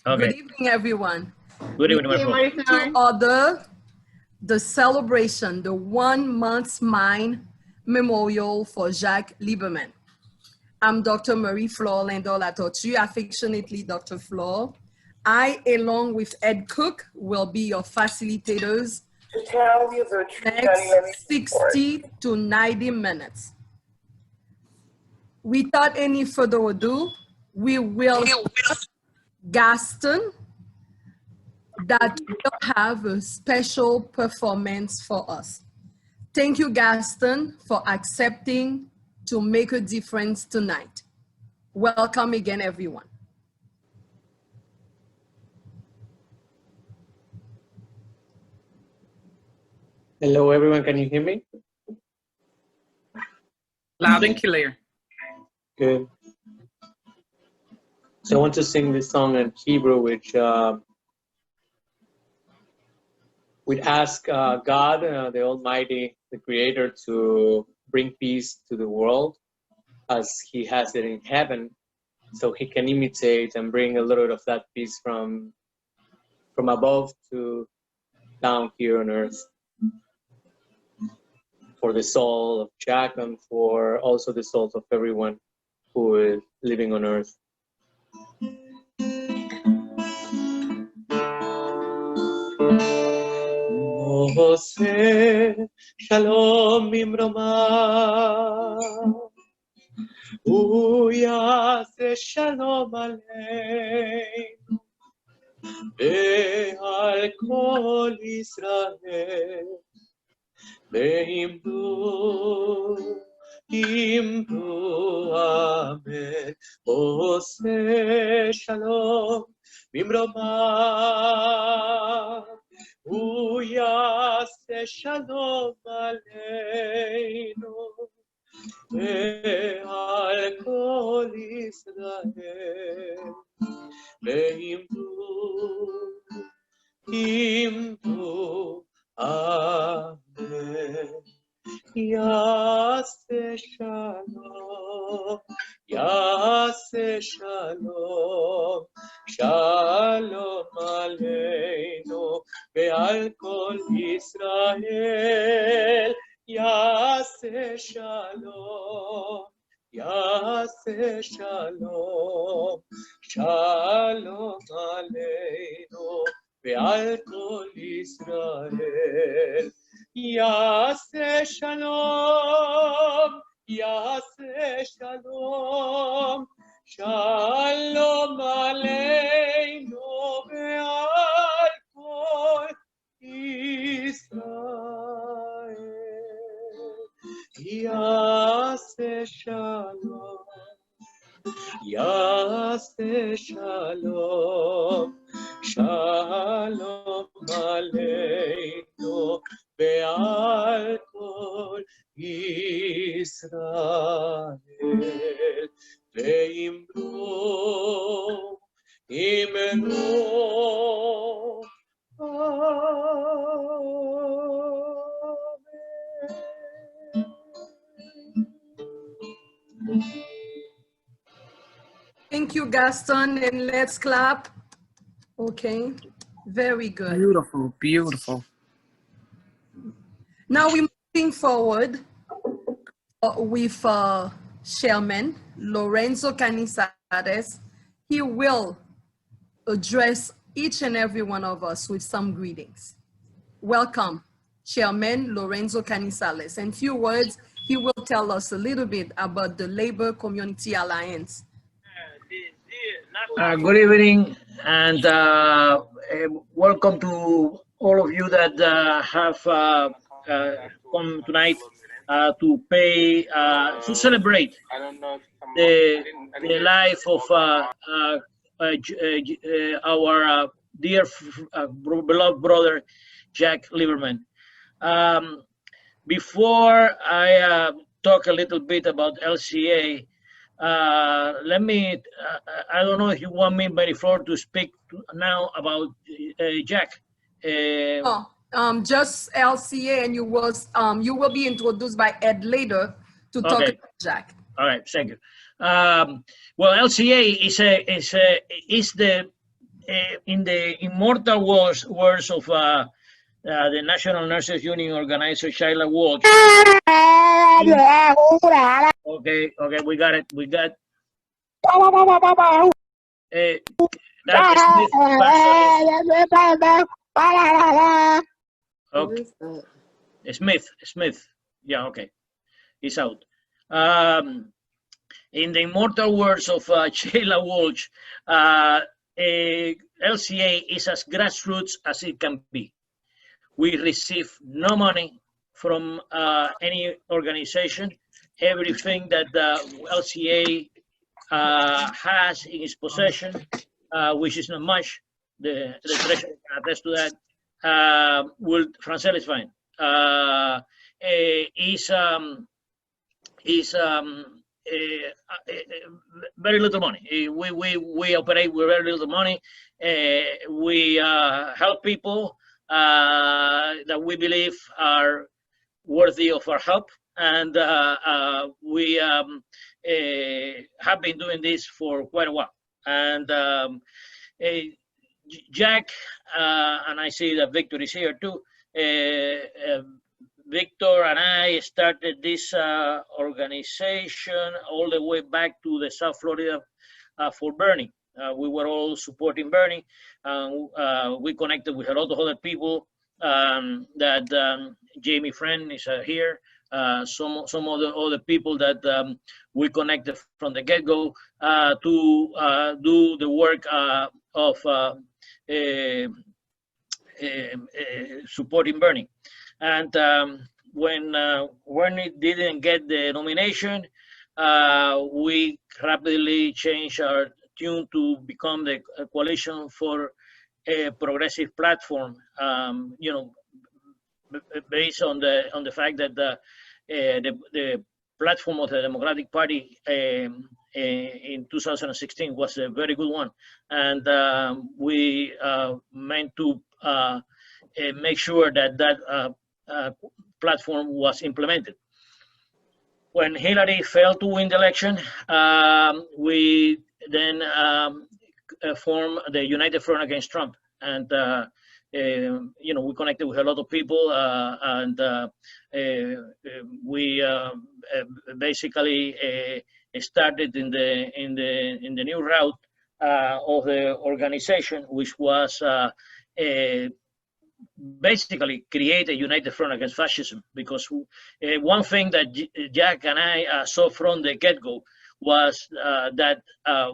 Okay. Good evening, everyone. Good evening, my friend. To order the celebration, the 1 month mine memorial for Jack Lieberman. I'm Dr. Marie Flore Lindor-Latortue, affectionately Dr. Flore. I, along with Ed Cooke, will be your facilitators to tell you the next 60 to 90 minutes. Without any further ado, we will Gaston that will have a special performance for us. Thank you, Gaston, for accepting to make a difference tonight. Welcome again, everyone. Hello, everyone. Can you hear me? Loud and clear. Good. So I want to sing this song in Hebrew, which we'd ask God, the Almighty, the Creator, to bring peace to the world as He has it in heaven, so He can imitate and bring a little of that peace from above to down here on earth, for the soul of Jack and for also the souls of everyone who is living on earth. Mose shalom mimroma uyase shalom aleinu ve'al kol Israel ve'imdu amen. Mose shalom mimroma uyase shalom aleinu ve'al kol Israel ve'imdu amen. Yase shalom, Yase shalom, Shalom aleinu ve'al kol Israel. Yase shalom, Yase shalom, Shalom aleinu ve'al kol Israel. Yase shalom, Yase shalom, Shalom aleinu ve'al kol Israel. Yase shalom, Yase shalom, Shalom aleinu ve'al kol Israel. Ve'imru Thank you, Gaston, and let's clap. Okay, very good. Beautiful, beautiful. Now we're moving forward with Chairman Lorenzo Canizares. He will address each and every one of us with some greetings. Welcome, Chairman Lorenzo Canizares. In few words, he will tell us a little bit about the Labor Community Alliance. Good evening, and welcome to all of you that have come tonight to pay, to celebrate the life of our dear beloved brother, Jack Lieberman. Before I talk a little bit about LCA, let me, I don't know if you want me, Mary Flore, to speak now about Jack. Just LCA, and you will be introduced by Ed later to talk about Jack. All right, thank you. Well, LCA is the in the immortal words of the National Nurses Union organizer Sheila Walsh. Okay, we got it. We got. That's Smith. Okay. Smith. Yeah, okay. He's out. In the immortal words of Sheila Walsh, LCA is as grassroots as it can be. We receive no money from any organization. Everything that the LCA has in its possession, which is not much, the treasurer can attest to that, Francel is fine. Is very little money. We operate with very little money. We help people that we believe are worthy of our help, and we have been doing this for quite a while. And Jack, and I see that Victor is here too. Victor and I started this organization all the way back to the South Florida for Bernie. We were all supporting Bernie. We connected with a lot of other people that Jamie Friend is here. Some other people that we connected from the get-go to do the work of supporting Bernie. And when Bernie didn't get the nomination, we rapidly changed our tune to become the coalition for a progressive platform. You know, based on the fact that the platform of the Democratic Party in 2016 was a very good one, and we meant to make sure that platform was implemented. When Hillary failed to win the election, we then formed the United Front Against Trump, and you know, we connected with a lot of people, and we basically started in the new route of the organization, which was basically create a united front against fascism. Because one thing that Jack and I saw from the get-go was that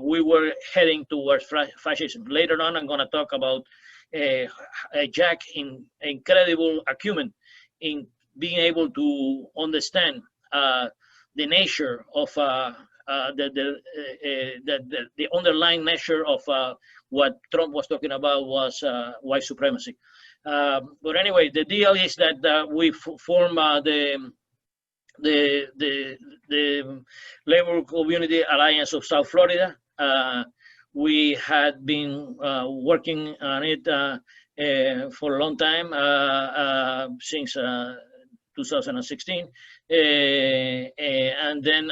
we were heading towards fascism. Later on, I'm going to talk about Jack's incredible acumen in being able to understand the nature of the underlying nature of what Trump was talking about was white supremacy. But anyway, the deal is that we form the Labor Community Alliance of South Florida. We had been working on it for a long time, since 2016. And then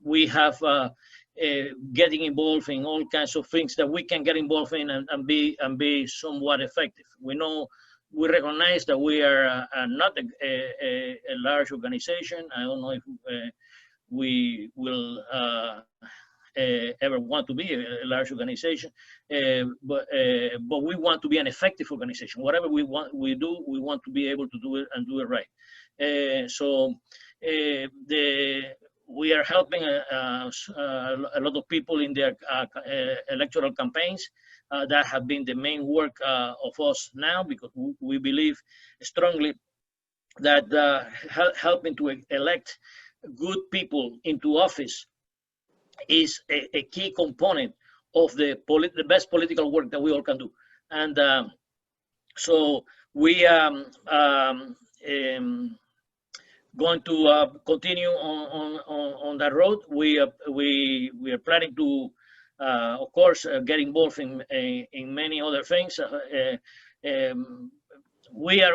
we have getting involved in all kinds of things that we can get involved in and be somewhat effective. We recognize that we are not a large organization. I don't know if we will ever want to be a large organization, but we want to be an effective organization. Whatever we do, we want to be able to do it and do it right. So we are helping a lot of people in their electoral campaigns. That have been the main work of us now, because we believe strongly that helping to elect good people into office is a key component of the best political work that we all can do. And so we going to continue on that road. We are planning to, of course, get involved in many other things. We are.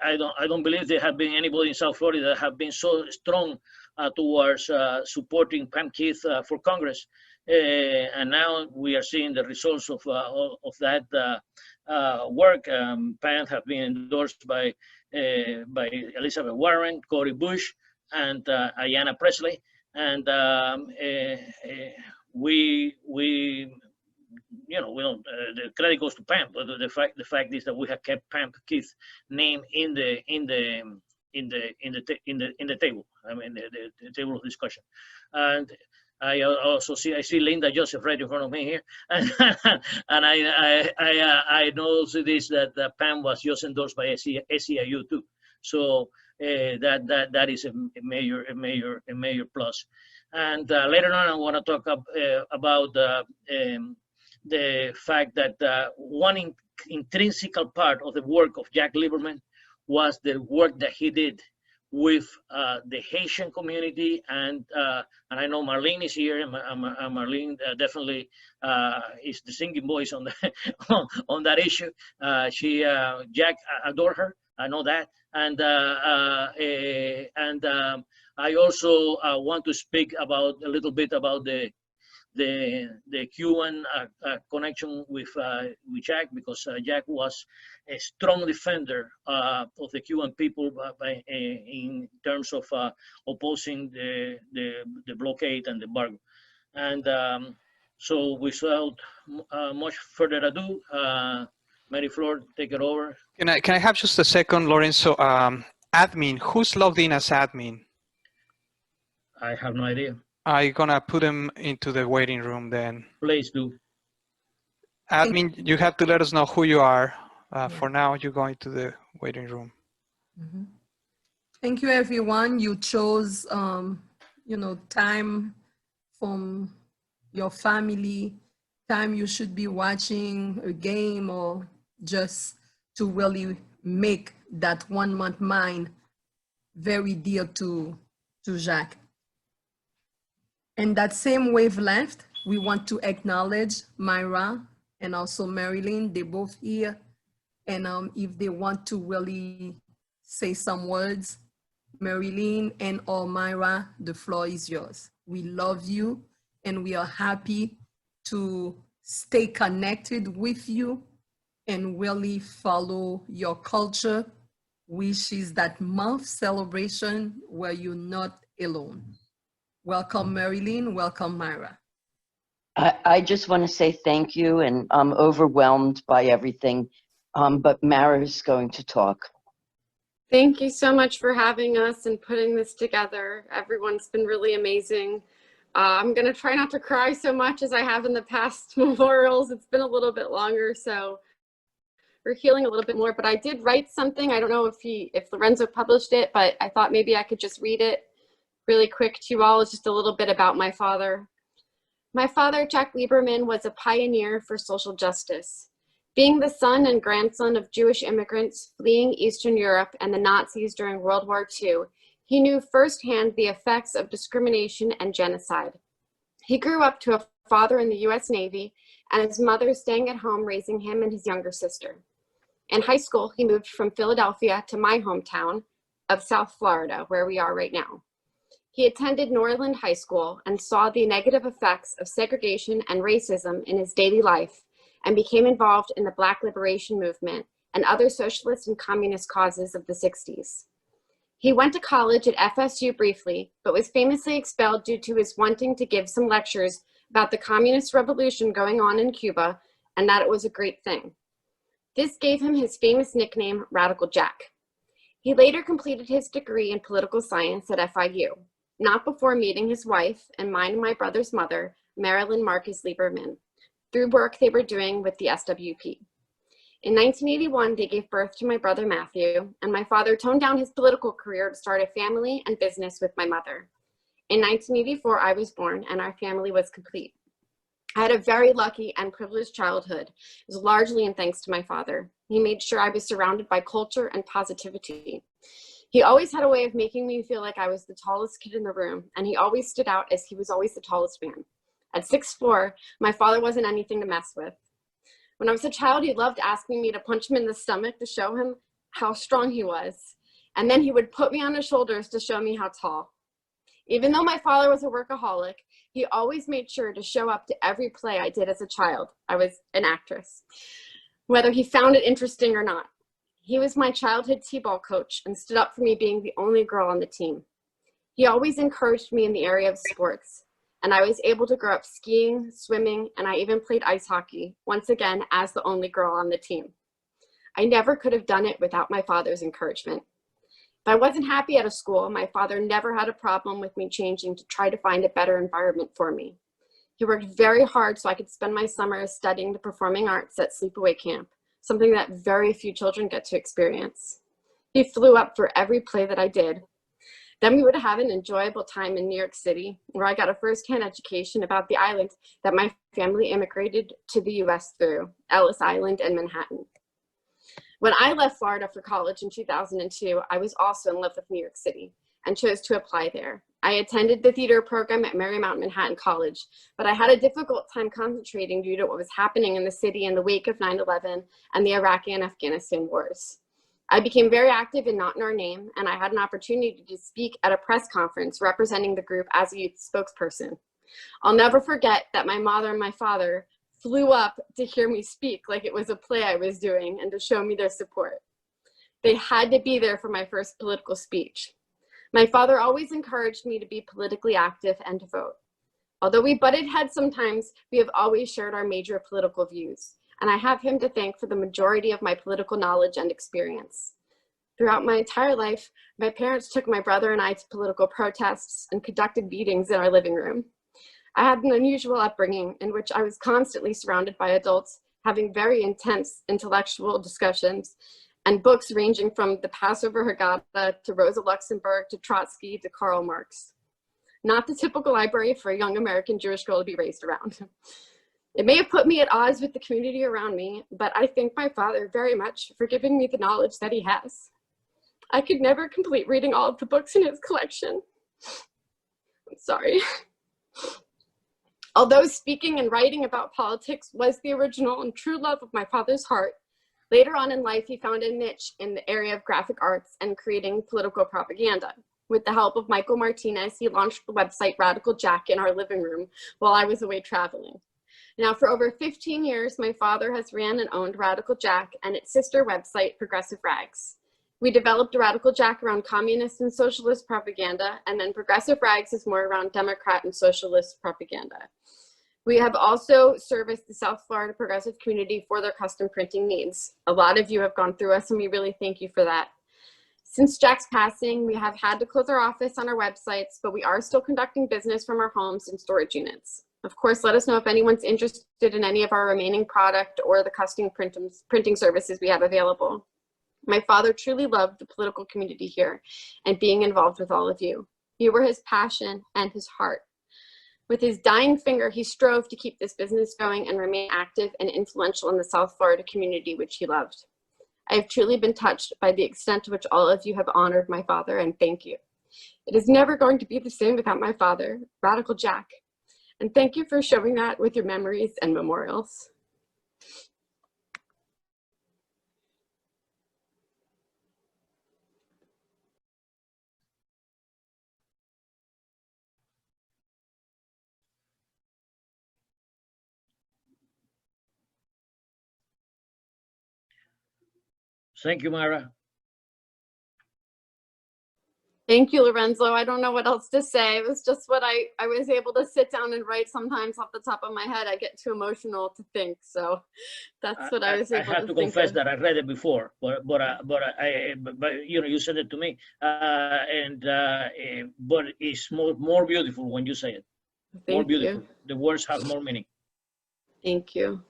I don't believe there have been anybody in South Florida that have been so strong towards supporting Pam Keith for Congress. And now we are seeing the results of that work. Pam have been endorsed by Elizabeth Warren, Cori Bush, and Ayanna Pressley. And we don't. The credit goes to Pam, but the fact is that we have kept Pam Keith's name in the table. I mean, the table of discussion. And I also see Linda Joseph right in front of me here, and I know also this that Pam was just endorsed by SEIU too. So that is a major plus. And later on, I want to talk about the fact that one intrinsic part of the work of Jack Lieberman was the work that he did with the Haitian community, and I know Marleine is here, and Marleine definitely is the singing voice on on that issue. Jack adored her, I know that, and I also want to speak a little bit about the Cuban connection with Jack, because Jack was a strong defender of the Cuban people in terms of opposing the blockade and the embargo. And so without much further ado, Mary Flore, take it over. Can I have just a second, Lorenzo? Admin, who's logged in as admin? I have no idea. I'm gonna put him into the waiting room then. Please do. Admin, you have to let us know who you are. For now, you're going to the waiting room. Mm-hmm. Thank you, everyone. You chose, time from your family, time you should be watching a game, or just to really make that 1 month mind very dear to Jacques. And that same wavelength, we want to acknowledge Myra and also Marleine. They're both here. And if they want to really say some words, Marleine and or Myra, the floor is yours. We love you, and we are happy to stay connected with you and really follow your culture, which is that month celebration where you're not alone. Welcome, Marleine. Welcome, Myra. I just want to say thank you, and I'm overwhelmed by everything, but Mara is going to talk. Thank you so much for having us and putting this together. Everyone's been really amazing. I'm going to try not to cry so much as I have in the past memorials. It's been a little bit longer, so we're healing a little bit more. But I did write something. I don't know if Lorenzo published it, but I thought maybe I could just read it really quick to you all. It's just a little bit about my father. My father, Jack Lieberman, was a pioneer for social justice. Being the son and grandson of Jewish immigrants fleeing Eastern Europe and the Nazis during World War II, he knew firsthand the effects of discrimination and genocide. He grew up to a father in the US Navy and his mother staying at home raising him and his younger sister. In high school, he moved from Philadelphia to my hometown of South Florida, where we are right now. He attended Norland High School and saw the negative effects of segregation and racism in his daily life, and became involved in the Black Liberation Movement and other socialist and communist causes of the 60s. He went to college at FSU briefly, but was famously expelled due to his wanting to give some lectures about the communist revolution going on in Cuba, and that it was a great thing. This gave him his famous nickname, Radical Jack. He later completed his degree in political science at FIU, not before meeting his wife and mine and my brother's mother, Marilyn Marcus Lieberman, through work they were doing with the SWP. In 1981, they gave birth to my brother Matthew, and my father toned down his political career to start a family and business with my mother. In 1984, I was born, and our family was complete. I had a very lucky and privileged childhood. It was largely in thanks to my father. He made sure I was surrounded by culture and positivity. He always had a way of making me feel like I was the tallest kid in the room, and he always stood out as he was always the tallest man. At 6'4", my father wasn't anything to mess with. When I was a child, he loved asking me to punch him in the stomach to show him how strong he was. And then he would put me on his shoulders to show me how tall. Even though my father was a workaholic, he always made sure to show up to every play I did as a child. I was an actress, whether he found it interesting or not. He was my childhood t-ball coach and stood up for me being the only girl on the team. He always encouraged me in the area of sports, and I was able to grow up skiing, swimming, and I even played ice hockey, once again as the only girl on the team. I never could have done it without my father's encouragement. If I wasn't happy at a school, my father never had a problem with me changing to try to find a better environment for me. He worked very hard so I could spend my summers studying the performing arts at sleepaway camp, something that very few children get to experience. He flew up for every play that I did. Then we would have an enjoyable time in New York City, where I got a firsthand education about the island that my family immigrated to the US through, Ellis Island and Manhattan. When I left Florida for college in 2002, I was also in love with New York City and chose to apply there. I attended the theater program at Marymount Manhattan College, but I had a difficult time concentrating due to what was happening in the city in the wake of 9/11 and the Iraqi and Afghanistan wars. I became very active in Not in Our Name, and I had an opportunity to speak at a press conference representing the group as a youth spokesperson. I'll never forget that my mother and my father flew up to hear me speak like it was a play I was doing and to show me their support. They had to be there for my first political speech. My father always encouraged me to be politically active and to vote. Although we butted heads sometimes, we have always shared our major political views, and I have him to thank for the majority of my political knowledge and experience. Throughout my entire life, my parents took my brother and I to political protests and conducted meetings in our living room. I had an unusual upbringing in which I was constantly surrounded by adults having very intense intellectual discussions and books ranging from the Passover Haggadah to Rosa Luxemburg to Trotsky to Karl Marx. Not the typical library for a young American Jewish girl to be raised around. It may have put me at odds with the community around me, but I thank my father very much for giving me the knowledge that he has. I could never complete reading all of the books in his collection. I'm sorry. Although speaking and writing about politics was the original and true love of my father's heart, later on in life, he found a niche in the area of graphic arts and creating political propaganda. With the help of Michael Martinez, he launched the website Radical Jack in our living room while I was away traveling. Now, for over 15 years, my father has ran and owned Radical Jack and its sister website, Progressive Rags. We developed Radical Jack around communist and socialist propaganda, and then Progressive Rags is more around Democrat and socialist propaganda. We have also serviced the South Florida progressive community for their custom printing needs. A lot of you have gone through us, and we really thank you for that. Since Jack's passing, we have had to close our office on our websites, but we are still conducting business from our homes and storage units. Of course, let us know if anyone's interested in any of our remaining product or the custom printing services we have available. My father truly loved the political community here and being involved with all of you. You were his passion and his heart. With his dying finger, he strove to keep this business going and remain active and influential in the South Florida community, which he loved. I have truly been touched by the extent to which all of you have honored my father, and thank you. It is never going to be the same without my father, Radical Jack. And thank you for showing that with your memories and memorials. Thank you, Mara. Thank you, Lorenzo. I don't know what else to say. It was just what I was able to sit down and write. Sometimes off the top of my head, I get too emotional to think. So that's what I was able to think. I have to confess that I read it before, but you know, you said it to me, but it's more beautiful when you say it. More beautiful. The words have more meaning. Thank you.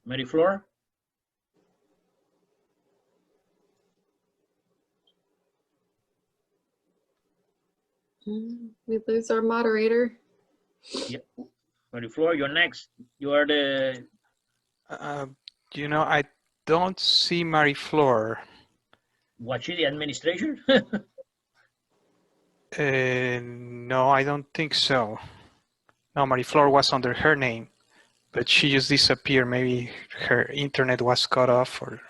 Mary Flore? We lose our moderator. Yeah. Mary Flore, you're next. You are the... You know, I don't see Mary Flore. Was she the administration? No, I don't think so. No, Mary Flore was under her name. but she just disappeared. Maybe her internet was cut off, or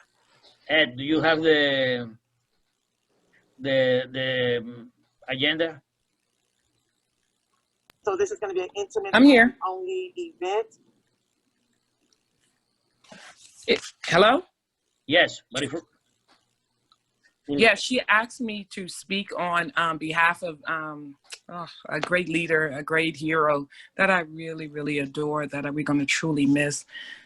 Ed, do you have the agenda? So this is going to be an intimate I'm here. only event. Hello? Yes, but if Yeah, she asked me to speak on behalf of a great leader, a great hero that I really, really adore, that we're going to truly miss.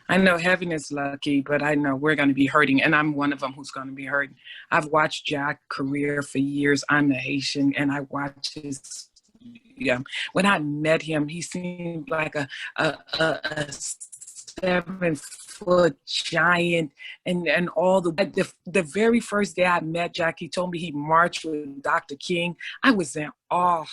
I know heaven is lucky, but I know we're going to be hurting, and I'm one of them who's going to be hurting. I've watched Jack's career for years. I'm a Haitian, and I watched his. Yeah, when I met him, he seemed like a 7-foot giant, and all the very first day I met Jack, he told me he marched with Dr. King. I was in awe.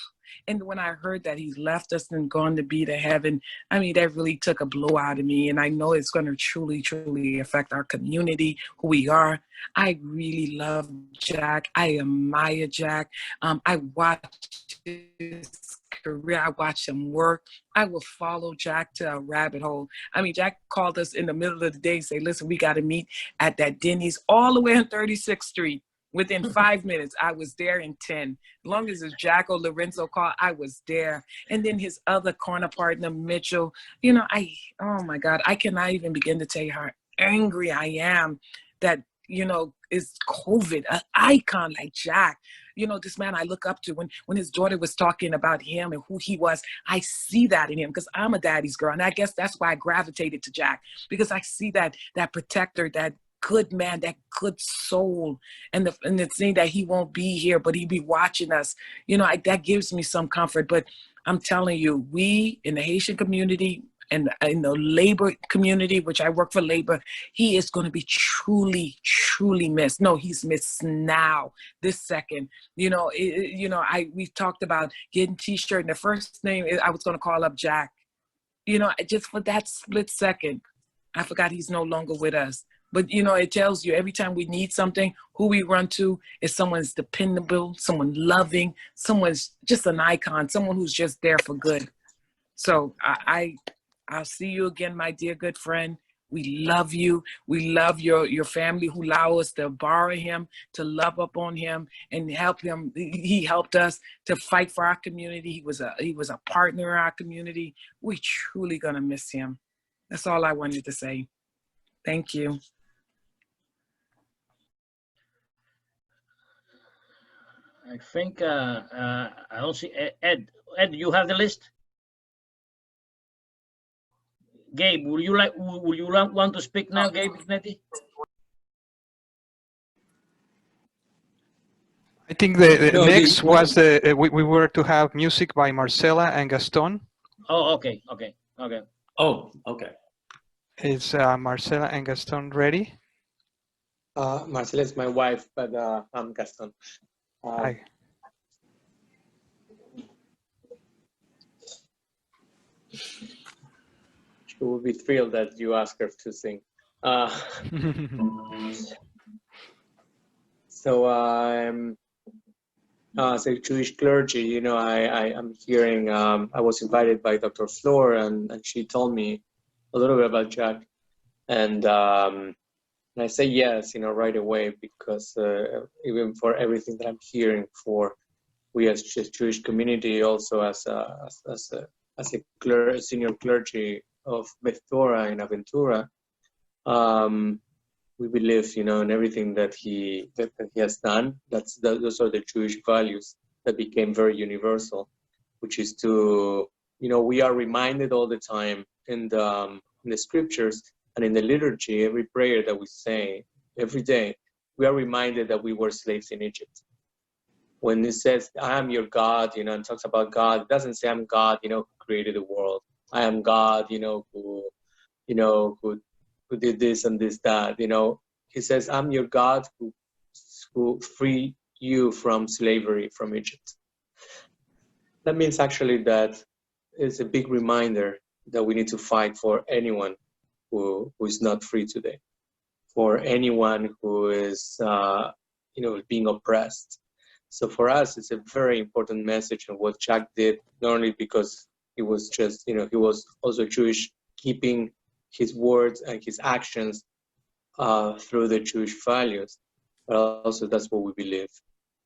And when I heard that he left us and gone to be to heaven, I mean, that really took a blow out of me. And I know it's going to truly, truly affect our community, who we are. I really love Jack. I admire Jack. I watched his career. I watched him work. I will follow Jack to a rabbit hole. I mean, Jack called us in the middle of the day and say, listen, we got to meet at that Denny's all the way on 36th Street. Within 5 minutes, I was there in 10. As long as it's Jack or Lorenzo called, I was there. And then his other corner partner, Mitchell, you know, oh my God, I cannot even begin to tell you how angry I am that, you know, it's COVID, an icon like Jack. You know, this man I look up to, when his daughter was talking about him and who he was, I see that in him because I'm a daddy's girl. And I guess that's why I gravitated to Jack, because I see that protector, that good man, that good soul, and the thing that he won't be here, but he be watching us. You know, that gives me some comfort. But I'm telling you, we in the Haitian community and in the labor community, which I work for labor, he is going to be truly, truly missed. No, he's missed now, this second. You know, we've talked about getting T-shirt, and the first thing I was going to call up Jack. You know, just for that split second, I forgot he's no longer with us. But, you know, it tells you every time we need something, who we run to is someone's dependable, someone loving, someone's just an icon, someone who's just there for good. So I'll see you again, my dear good friend. We love you. We love your family who allow us to borrow him, to love up on him and help him. He helped us to fight for our community. He was a partner in our community. We truly gonna miss him. That's all I wanted to say. Thank you. I think I don't see Ed. Ed, you have the list? Gabe, would you want to speak now, Gabe Ignetti? I think the next was we were to have music by Marcela and Gaston. Oh, okay. Oh, okay. Is Marcela and Gaston ready? Marcela is my wife, but I'm Gaston. Hi. She will be thrilled that you ask her to sing. So as a Jewish clergy, you know, I'm hearing, I was invited by Dr. Flore, and she told me a little bit about Jack. And I say yes, you know, right away, because even for everything that I'm hearing, for we as Jewish community, also as a senior clergy of Beth Torah in Aventura, we believe, you know, in everything that he has done. Those are the Jewish values that became very universal, which is to, you know, we are reminded all the time in the scriptures and in the liturgy, every prayer that we say every day, we are reminded that we were slaves in Egypt. When it says, I am your God, you know, and talks about God, it doesn't say I'm God, you know, who created the world. I am God, you know, who did this and this, that, you know. He says, I'm your God who freed you from slavery from Egypt. That means actually that it's a big reminder that we need to fight for anyone who is not free today, for anyone who is, you know, being oppressed. So for us, it's a very important message of what Jack did, not only because he was just, you know, he was also Jewish keeping his words and his actions through the Jewish values. But also that's what we believe.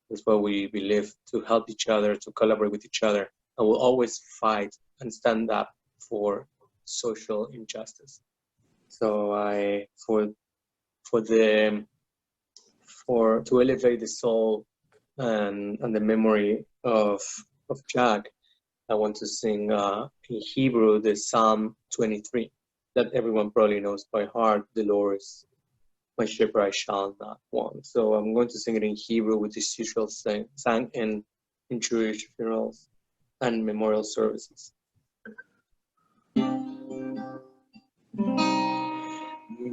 That's what we believe, to help each other, to collaborate with each other, and we'll always fight and stand up for social injustice. So to elevate the soul and the memory of Jack, I want to sing in Hebrew the Psalm 23 that everyone probably knows by heart. The Lord is my shepherd, I shall not want. So I'm going to sing it in Hebrew, which is usually sang in Jewish funerals and memorial services.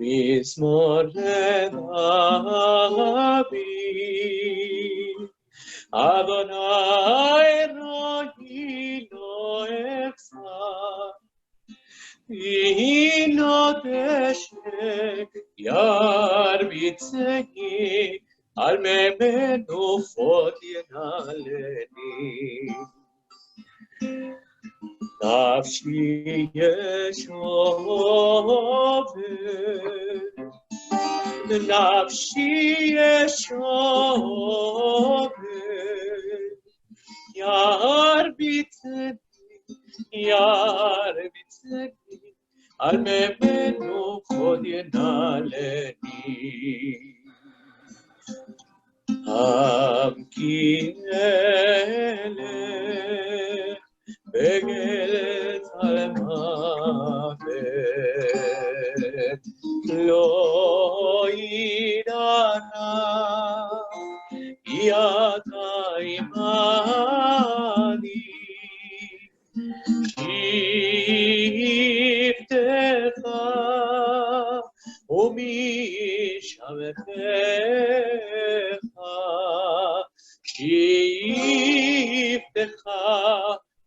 Mizmor leDavid, Adonai Rohi lo echzar, V'hino deshek yarbitzeni, al memenufot yenaleni. Nafshi yeshovet, Nafshi yeshovet, yarbitzeni, al memenufot yenaleni. Am ki eleh Beget al-mavet lo idana yata imani shiftecha umishamecha shiftecha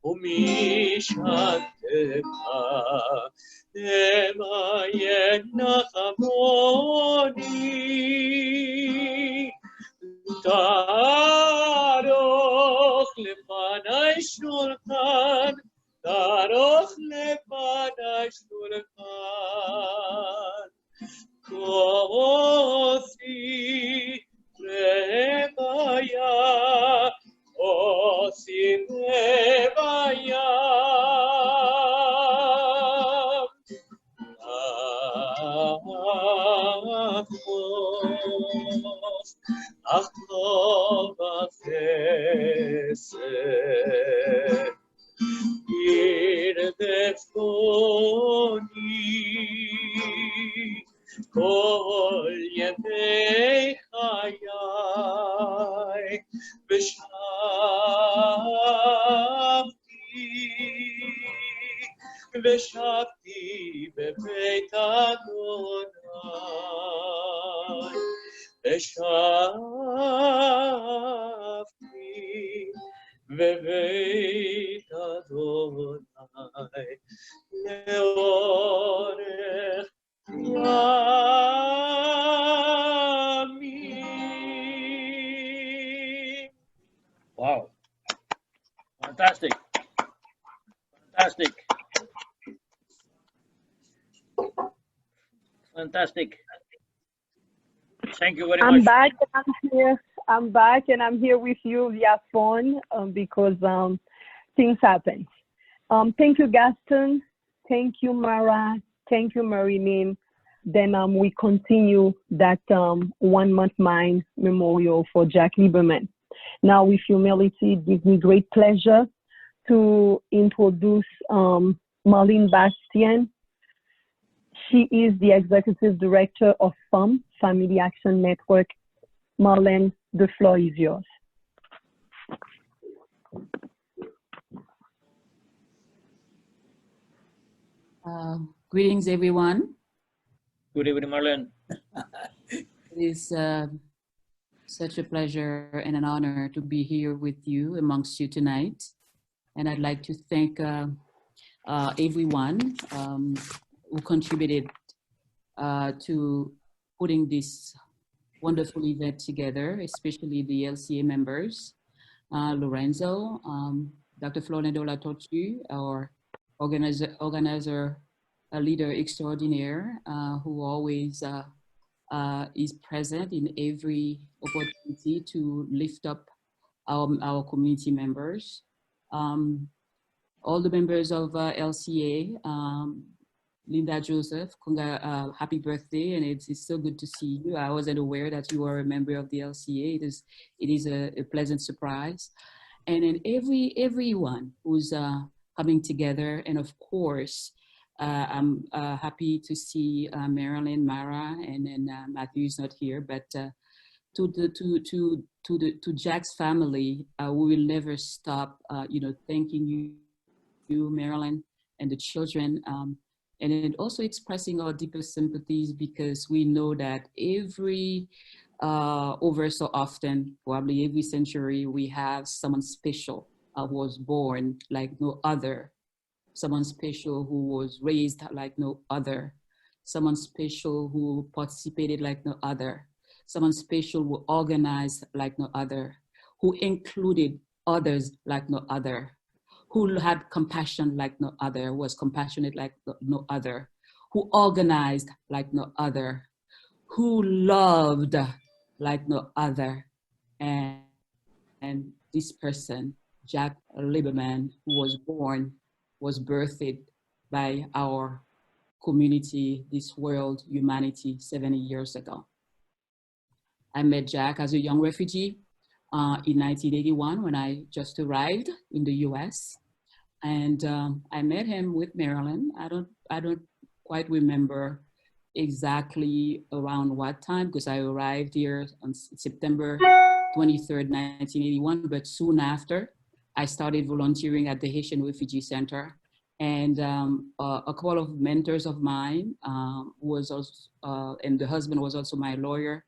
umishantecha emayen nachamoni taroch lefanai shulchan taroch lefanai shulchan kosi revaya kosi revaya Achov achesed yirdeftoni kol yemei chayai v'shavti bebeit Adonai v'shavti bebeit Adonai leorech yamim. Wow. Fantastic. Fantastic. Fantastic. Thank you very I'm much. back and I'm here. I'm back and I'm here with you via phone because things happen. Thank you, Gaston. Thank you, Mara. Thank you, Marleine. Then we continue that 1 month mind memorial for Jack Lieberman. Now, with humility, it gives me great pleasure to introduce Marleine Bastien. She is the Executive Director of FANM, Family Action Network. Marleine, the floor is yours. Greetings, everyone. Good evening, Marleine. It is such a pleasure and an honor to be here with you, amongst you tonight. And I'd like to thank everyone who contributed to putting this wonderful event together, especially the LCA members, Lorenzo, Dr. Flore Lindor-Latortue, our organizer a leader extraordinaire who always is present in every opportunity to lift up our community members. All the members of LCA, Linda Joseph, happy birthday, and it's so good to see you. I wasn't aware that you are a member of the LCA. It is a pleasant surprise. And then everyone who's coming together, and of course, I'm happy to see Marleine, Mara, and then Matthew is not here, but to Jack's family, we will never stop, thanking you, Marleine, and the children, and then also expressing our deepest sympathies, because we know that over so often, probably every century, we have someone special who was born like no other, someone special who was raised like no other, someone special who participated like no other, someone special who organized like no other, who included others like no other, who had compassion like no other, was compassionate like no other, who organized like no other, who loved like no other. And this person, Jack Lieberman, who was birthed by our community, this world, humanity, 70 years ago. I met Jack as a young refugee in 1981 when I just arrived in the US. And I met him with Marleine. I don't quite remember exactly around what time, because I arrived here on September 23rd, 1981, but soon after, I started volunteering at the Haitian Refugee Center. And a couple of mentors of mine was also, and the husband was also my lawyer,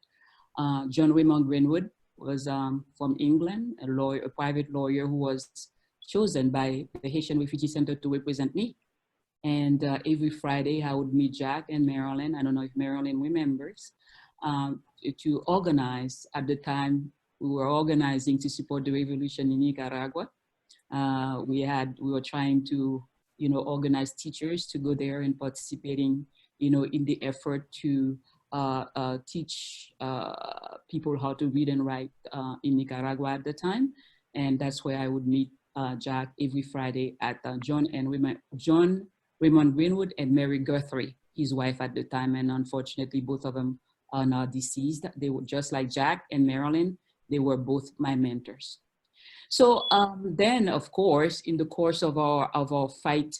John Raymond Greenwood, was from England, a private lawyer who was chosen by the Haitian Refugee Center to represent me. And every Friday I would meet Jack and Marleine, I don't know if Marleine remembers, to organize. At the time, we were organizing to support the revolution in Nicaragua. We were trying to, organize teachers to go there and participating, in the effort to teach people how to read and write in Nicaragua at the time. And that's where I would meet Jack every Friday at John Raymond Greenwood and Mary Guthrie, his wife at the time. And unfortunately, both of them are now deceased. They were just like Jack and Marleine. They were both my mentors. So then, of course, in the course of our fight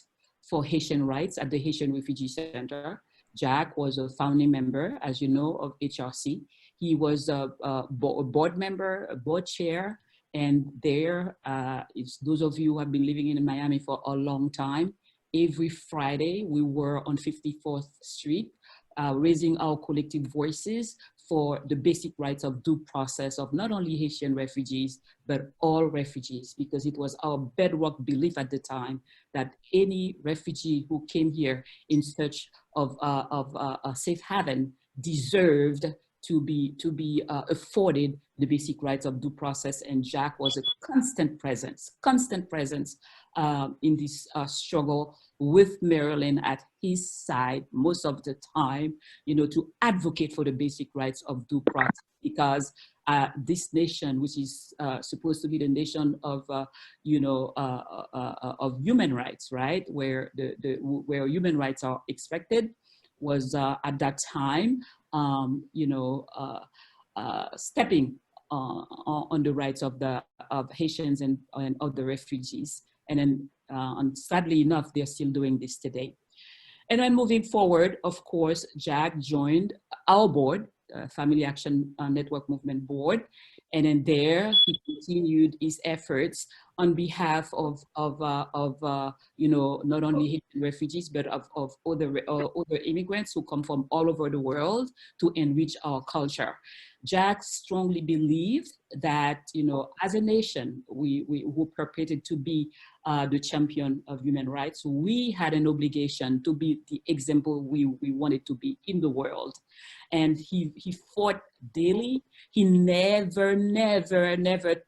for Haitian rights at the Haitian Refugee Center, Jack was a founding member, as you know, of HRC. He was a board member, a board chair, and there, those of you who have been living in Miami for a long time, every Friday we were on 54th Street, raising our collective voices for the basic rights of due process of not only Haitian refugees, but all refugees, because it was our bedrock belief at the time that any refugee who came here in search of a safe haven deserved to be afforded the basic rights of due process. And Jack was a constant presence in this struggle with Marleine at his side most of the time, to advocate for the basic rights of due process, because this nation, which is supposed to be the nation of, of human rights, right, where where human rights are expected, was at that time, stepping on the rights of Haitians and other refugees. And then, sadly enough, they're still doing this today. And then moving forward, of course, Jack joined our board, Family Action Network Movement Board. And then there, he continued his efforts on behalf of not only Haitian refugees, but of other immigrants who come from all over the world to enrich our culture. Jack strongly believed that, you know, as a nation, we who purported to be the champion of human rights, we had an obligation to be the example we wanted to be in the world. And he fought daily. He never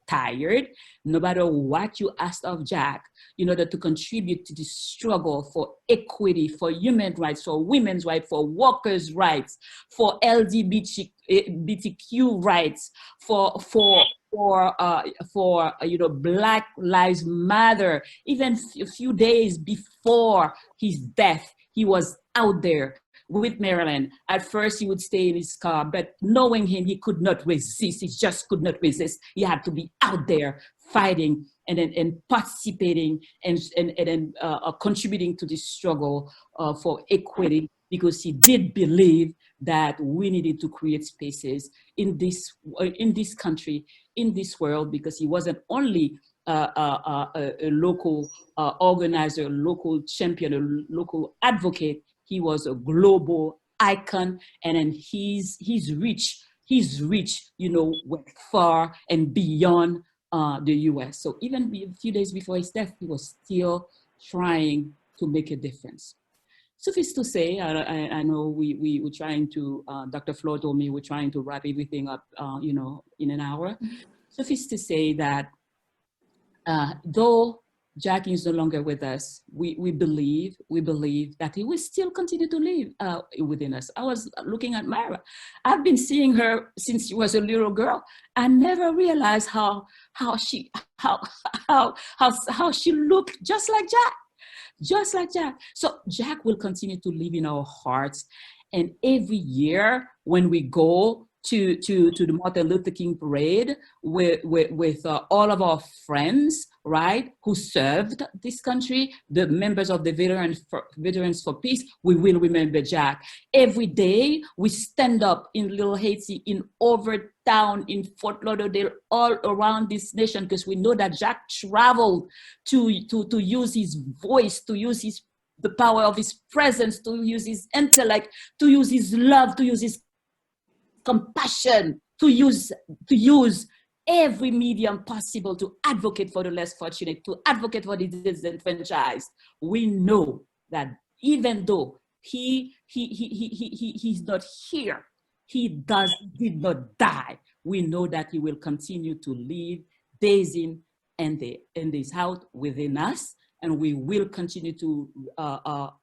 tired, no matter what you asked of Jack, in order to contribute to the struggle for equity, for human rights, for women's rights, for workers' rights, for LGBTQ rights, for you know, Black Lives Matter. Even a few days before his death, he was out there with Marleine. At first, he would stay in his car, but knowing him, he could not resist. He just could not resist. He had to be out there fighting and participating and contributing to this struggle for equity, because he did believe that we needed to create spaces in this country, in this world, because he wasn't only a local organizer, a local champion, a local advocate. He was a global icon, and then his reach, you know, went far and beyond the U.S. So even a few days before his death, he was still trying to make a difference. Suffice to say, I know we're trying to, Dr. Flore told me we're trying to wrap everything up, you know, in an hour. Suffice to say that though Jack is no longer with us, we believe that he will still continue to live within us. I was looking at Myra. I've been seeing her since she was a little girl. I never realized how she looked just like Jack. Just like Jack. So Jack will continue to live in our hearts. And every year when we go to the Martin Luther King parade with all of our friends, right, who served this country, the members of the Veterans for Peace, we will remember Jack. Every day we stand up in Little Haiti, in Overtown, in Fort Lauderdale, all around this nation, because we know that Jack traveled to use his voice, to use the power of his presence, to use his intellect, to use his love, to use his compassion, to use every medium possible to advocate for the less fortunate, to advocate for the disenfranchised. We know that even though he's not here, he did not die. We know that he will continue to live days in and days out within us, and we will continue to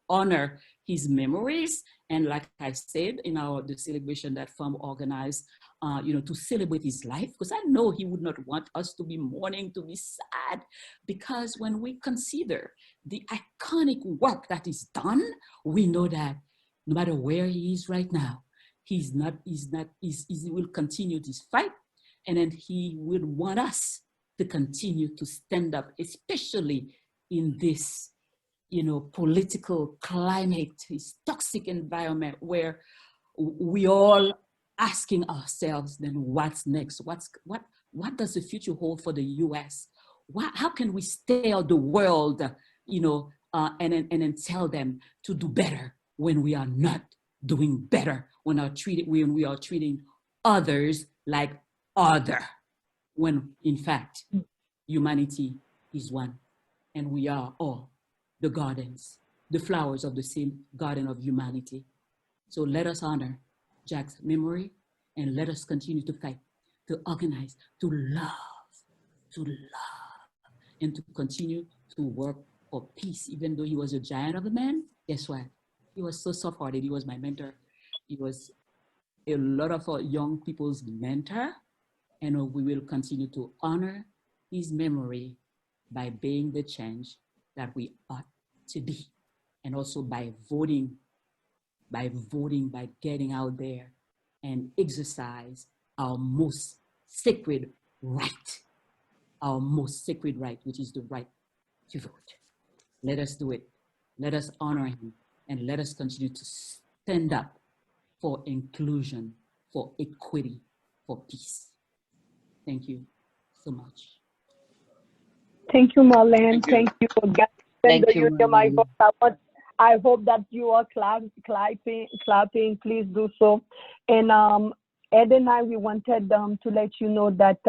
honor his memories. And like I said, in the celebration that FANM organized, you know, to celebrate his life, because I know he would not want us to be mourning, to be sad, because when we consider the iconic work that is done, we know that no matter where he is right now, he will continue this fight, and then he will want us to continue to stand up, especially in this, you know, political climate, this toxic environment where we all asking ourselves, then what's next? What does the future hold for the U.S.? How can we tell the world, you know, and then tell them to do better when we are not doing better, when we are treating others like other, when in fact humanity is one, and we are all the gardens, the flowers of the same garden of humanity. So let us honor Jack's memory, and let us continue to fight, to organize, to love, and to continue to work for peace. Even though he was a giant of a man, guess what? He was so soft-hearted. He was my mentor. He was a lot of our young people's mentor, and we will continue to honor his memory by being the change that we ought to be, and also by voting, by getting out there and exercise our most sacred right, which is the right to vote. Let us do it. Let us honor him, and let us continue to stand up for inclusion, for equity, for peace. Thank you so much. Thank you, Marleine. Thank you. Thank you, Marleine. I hope that you are clapping. Please do so. And Ed and I, we wanted to let you know that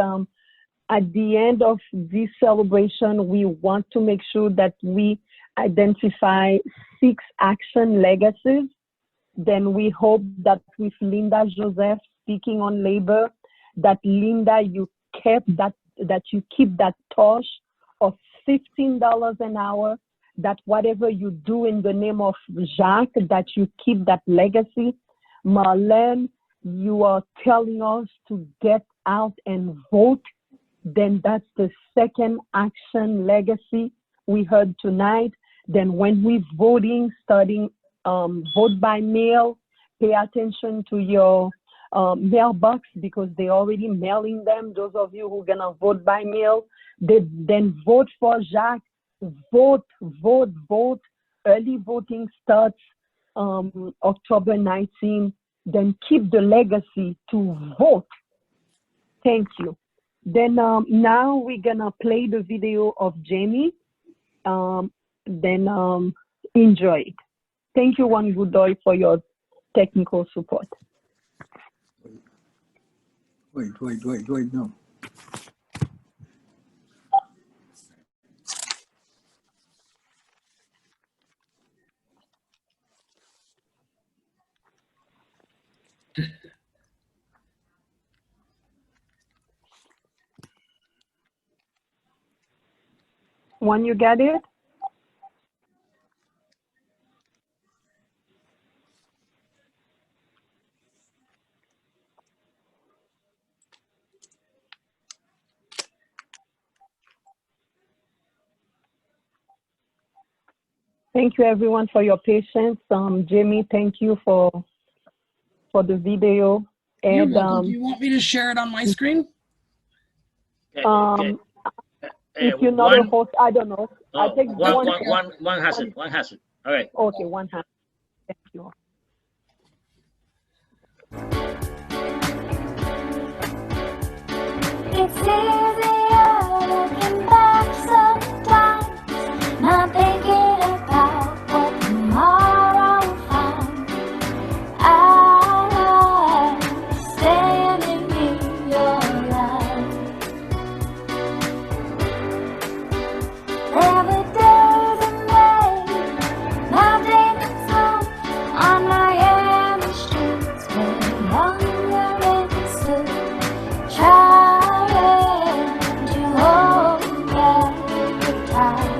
at the end of this celebration, we want to make sure that we identify 6 action legacies. Then we hope that with Linda Joseph speaking on labor, that Linda, you kept that you keep that torch of $15 an hour, that whatever you do in the name of Jacques, that you keep that legacy. Marleine, you are telling us to get out and vote. Then that's the second action legacy we heard tonight. Then when we're voting, starting vote by mail, pay attention to your mailbox because they're already mailing them. Those of you who are gonna vote by mail, then vote for Jacques. Vote, vote, vote. Early voting starts October 19th. Then keep the legacy to vote. Thank you. Then now we're gonna play the video of Jamie. Then enjoy it. Thank you, Juan Godoy, for your technical support. Wait, no. When you get it? Thank you, everyone, for your patience. Jamie, thank you for the video. You're And welcome. Do you want me to share it on my screen? if you're not a host, I don't know. I think one has it. One has it. All right. Okay, one has. Thank you. It's easier looking back sometimes, not thinking about what tomorrow will find. I like standing in your light. There were days and days, mountains and snow on Miami streets where younger men stood, trying to hold back the time.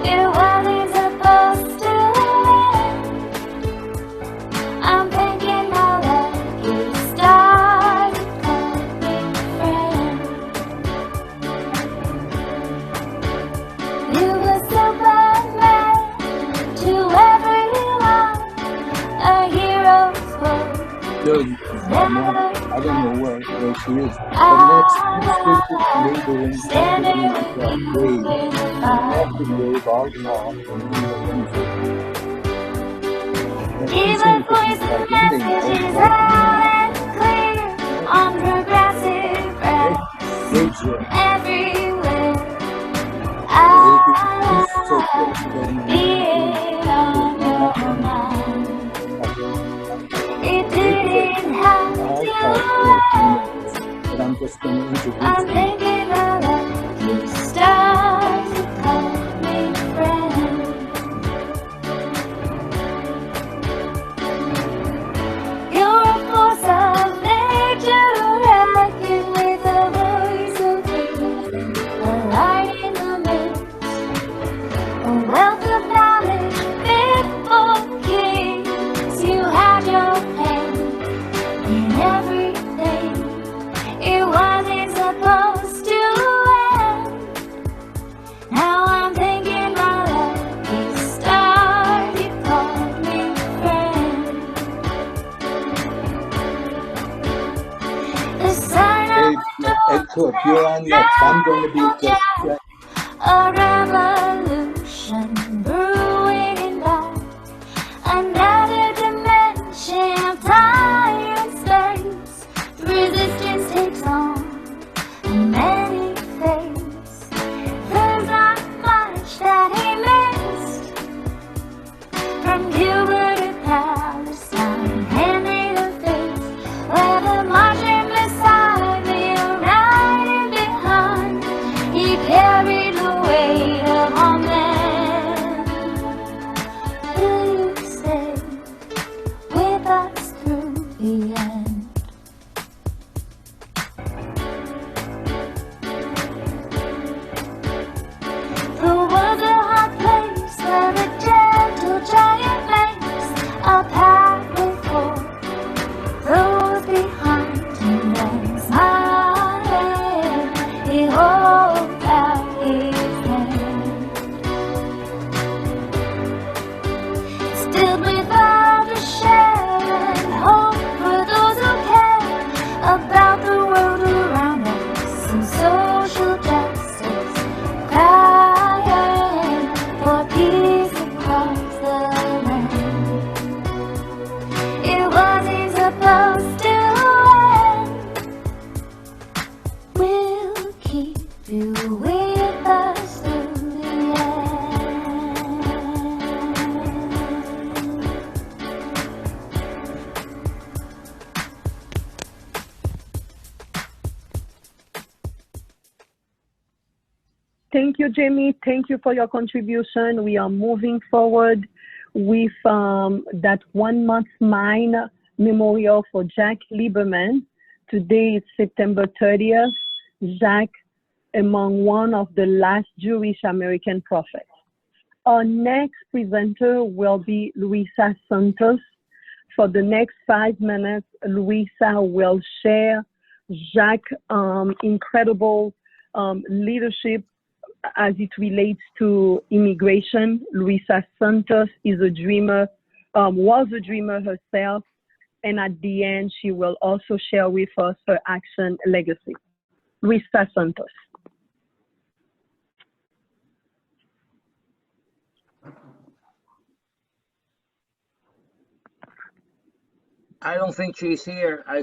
It wasn't supposed to end. I'm thinking now that you started calling friend. You were Superman to everyone, a hero's world. Dude, I don't know where she is. The next neighboring Gabe. After Gabe, I'll talk. Even voice messages loud and clear on progressive rap everywhere. I like being on your mind. It didn't have to end. But I'm just going to introduce I'm thinking about you start to call me friend. You're a force of nature, reckon with a voice of reason, a light in the mist, a wealth of knowledge fit for kings. You had your hand in everything. It wasn't supposed to end. Now I'm thinking my lucky star. You called me friend. The sign Hey, Cooke, you're on next. I'm going to be just... a revolution brewing in back. Another dimension of time and space. Resistance takes on many faces. There's not much that he missed. From Cuba to Palestine, handing a face be with us through the end. Thank you, Jamie. Thank you for your contribution. We are moving forward with that 1 month mine memorial for Jack Lieberman. Today is September 30th. Jack, among one of the last Jewish American prophets. Our next presenter will be Luisa Santos. For the next 5 minutes, Luisa will share Jack's incredible leadership as it relates to immigration. Luisa Santos is a dreamer, was a dreamer herself, and at the end, she will also share with us her action legacy. Luisa Santos. I don't think she's here. I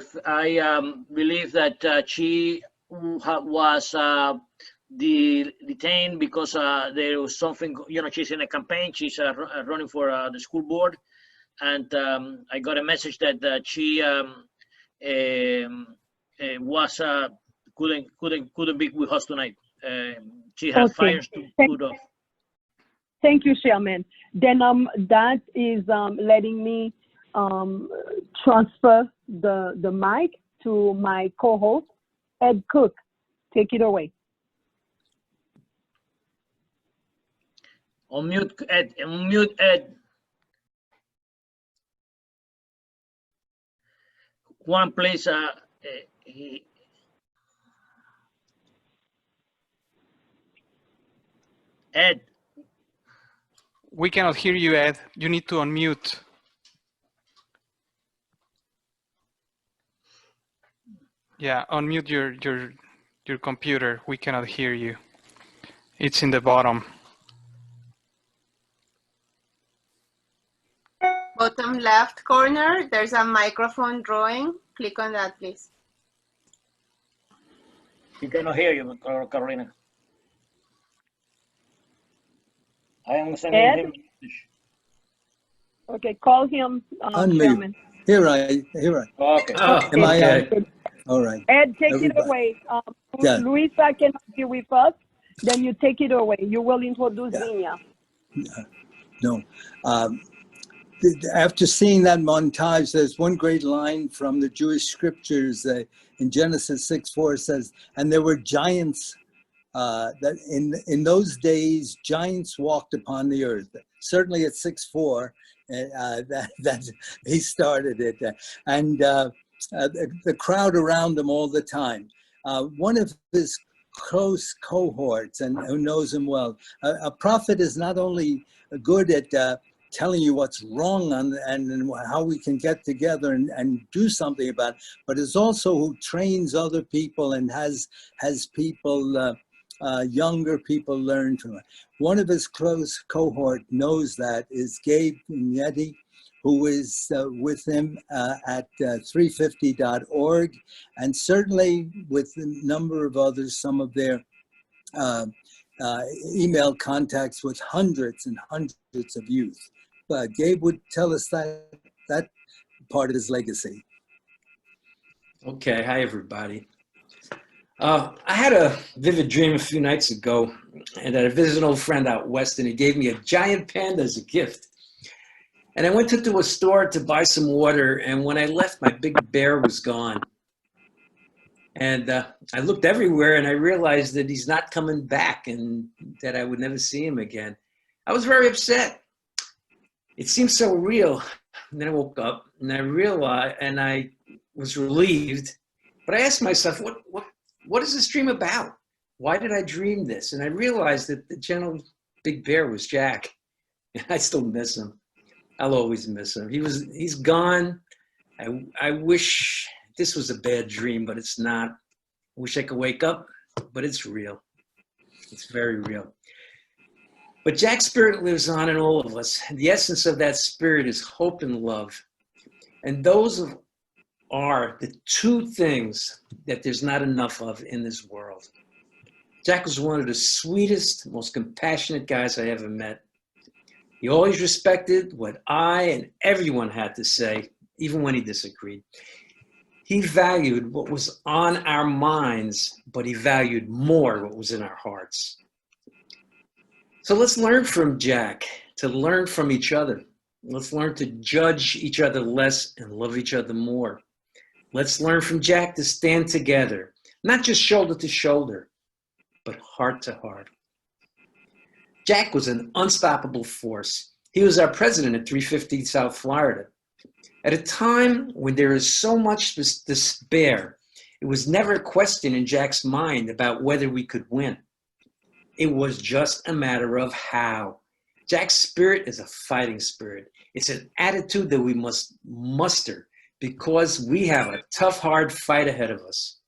believe that she was detained because there was something, you know, she's in a campaign. She's running for the school board. And I got a message that she was couldn't be with us tonight. She has fires to put off. Thank you, Chairman. Then that is letting me transfer the mic to my co-host, Ed Cooke. Take it away. Unmute Ed. Unmute Ed. Juan, please. Ed. We cannot hear you, Ed. You need to unmute. Yeah, unmute your computer. We cannot hear you. It's in the bottom. Bottom left corner, there's a microphone drawing. Click on that, please. He cannot hear you, Carolina. I am sending Ed? him. Okay, call him, Chairman. Here I. Okay. Am I on? All right. Ed, take Everybody. it away. Yeah. Luisa cannot be with us. Then you take it away. You will introduce Zinia. No. After seeing that montage, there's one great line from the Jewish scriptures in Genesis 6:4 says, and there were giants that in those days, giants walked upon the earth. Certainly at 6:4, that he started it. And the crowd around him all the time. One of his close cohorts, and who knows him well, a prophet is not only good at telling you what's wrong and how we can get together and do something about it, but is also who trains other people and has people, younger people learn from it. One of his close cohort knows that is Gabe Ignetti, who is with him at 350.org, and certainly with a number of others, some of their email contacts with hundreds and hundreds of youth. Gabe would tell us that part of his legacy. Okay, hi everybody. I had a vivid dream a few nights ago, and I visited an old friend out west, and he gave me a giant panda as a gift. And I went to a store to buy some water, and when I left, my big bear was gone. And I looked everywhere, and I realized that he's not coming back, and that I would never see him again. I was very upset. It seemed so real. And then I woke up, and I realized, and I was relieved. But I asked myself, what is this dream about? Why did I dream this? And I realized that the gentle big bear was Jack. And I still miss him. I'll always miss him. He's gone. I wish this was a bad dream, but it's not. I wish I could wake up, but it's real. It's very real. But Jack's spirit lives on in all of us. The essence of that spirit is hope and love. And those are the two things that there's not enough of in this world. Jack was one of the sweetest, most compassionate guys I ever met. He always respected what I and everyone had to say, even when he disagreed. He valued what was on our minds, but he valued more what was in our hearts. So let's learn from Jack, to learn from each other. Let's learn to judge each other less and love each other more. Let's learn from Jack to stand together, not just shoulder to shoulder, but heart to heart. Jack was an unstoppable force. He was our president at 350 South Florida. At a time when there is so much despair, it was never a question in Jack's mind about whether we could win. It was just a matter of how. Jack's spirit is a fighting spirit. It's an attitude that we must muster because we have a tough, hard fight ahead of us.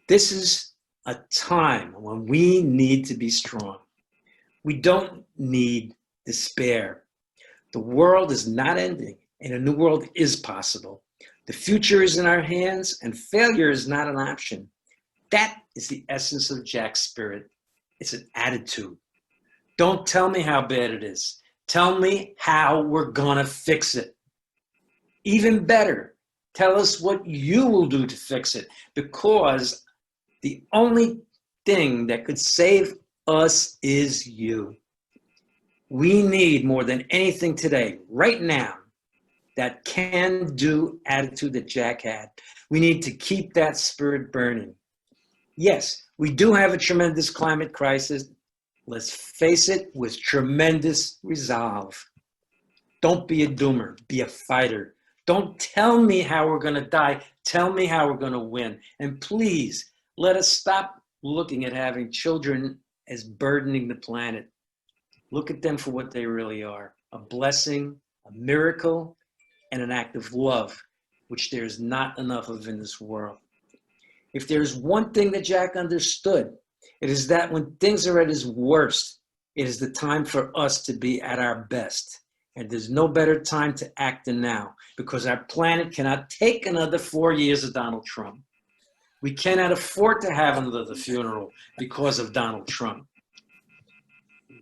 This is a time when we need to be strong. We don't need despair. The world is not ending, and a new world is possible. The future is in our hands, and failure is not an option. That is the essence of Jack's spirit. It's an attitude. Don't tell me how bad it is. Tell me how we're gonna fix it. Even better, tell us what you will do to fix it, because the only thing that could save us is you. We need more than anything today, right now, that can-do attitude that Jack had. We need to keep that spirit burning. Yes, we do have a tremendous climate crisis. Let's face it with tremendous resolve. Don't be a doomer, be a fighter. Don't tell me how we're gonna die, tell me how we're gonna win. And please, let us stop looking at having children as burdening the planet. Look at them for what they really are, a blessing, a miracle, and an act of love, which there's not enough of in this world. If there's one thing that Jack understood, it is that when things are at its worst, it is the time for us to be at our best. And there's no better time to act than now, because our planet cannot take another 4 years of Donald Trump. We cannot afford to have another funeral because of Donald Trump.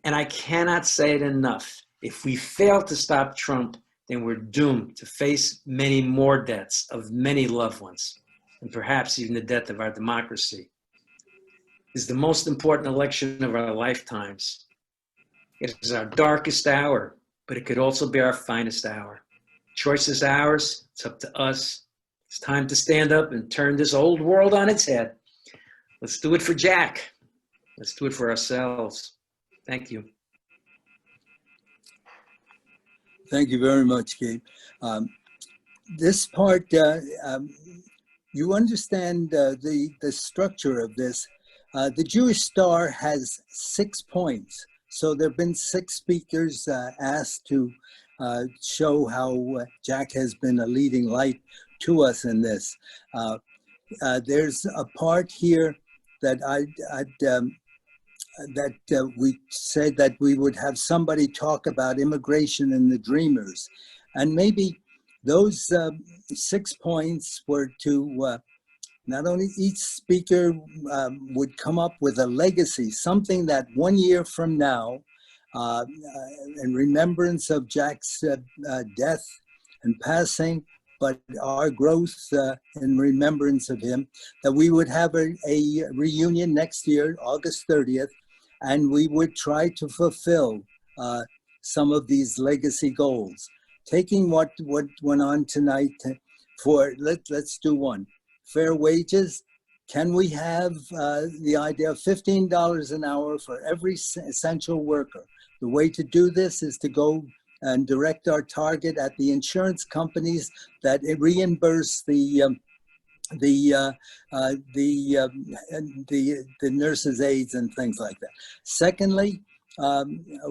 And I cannot say it enough. If we fail to stop Trump, then we're doomed to face many more deaths of many loved ones, and perhaps even the death of our democracy. It's the most important election of our lifetimes. It is our darkest hour, but it could also be our finest hour. Choice is ours. It's up to us. It's time to stand up and turn this old world on its head. Let's do it for Jack. Let's do it for ourselves. Thank you. Thank you very much, Gabe. This part, you understand the structure of this. The Jewish Star has 6 points. So there have been 6 speakers asked to show how Jack has been a leading light to us in this. There's a part here that we said that we would have somebody talk about immigration and the dreamers. And maybe those 6 points were to not only each speaker would come up with a legacy, something that 1 year from now, in remembrance of Jack's death and passing, but our growth in remembrance of him, that we would have a reunion next year, August 30th, and we would try to fulfill some of these legacy goals. Taking what went on tonight let's do one. Fair wages. Can we have the idea of $15 an hour for every essential worker? The way to do this is to go and direct our target at the insurance companies that reimburse the nurses' aides and things like that. Secondly,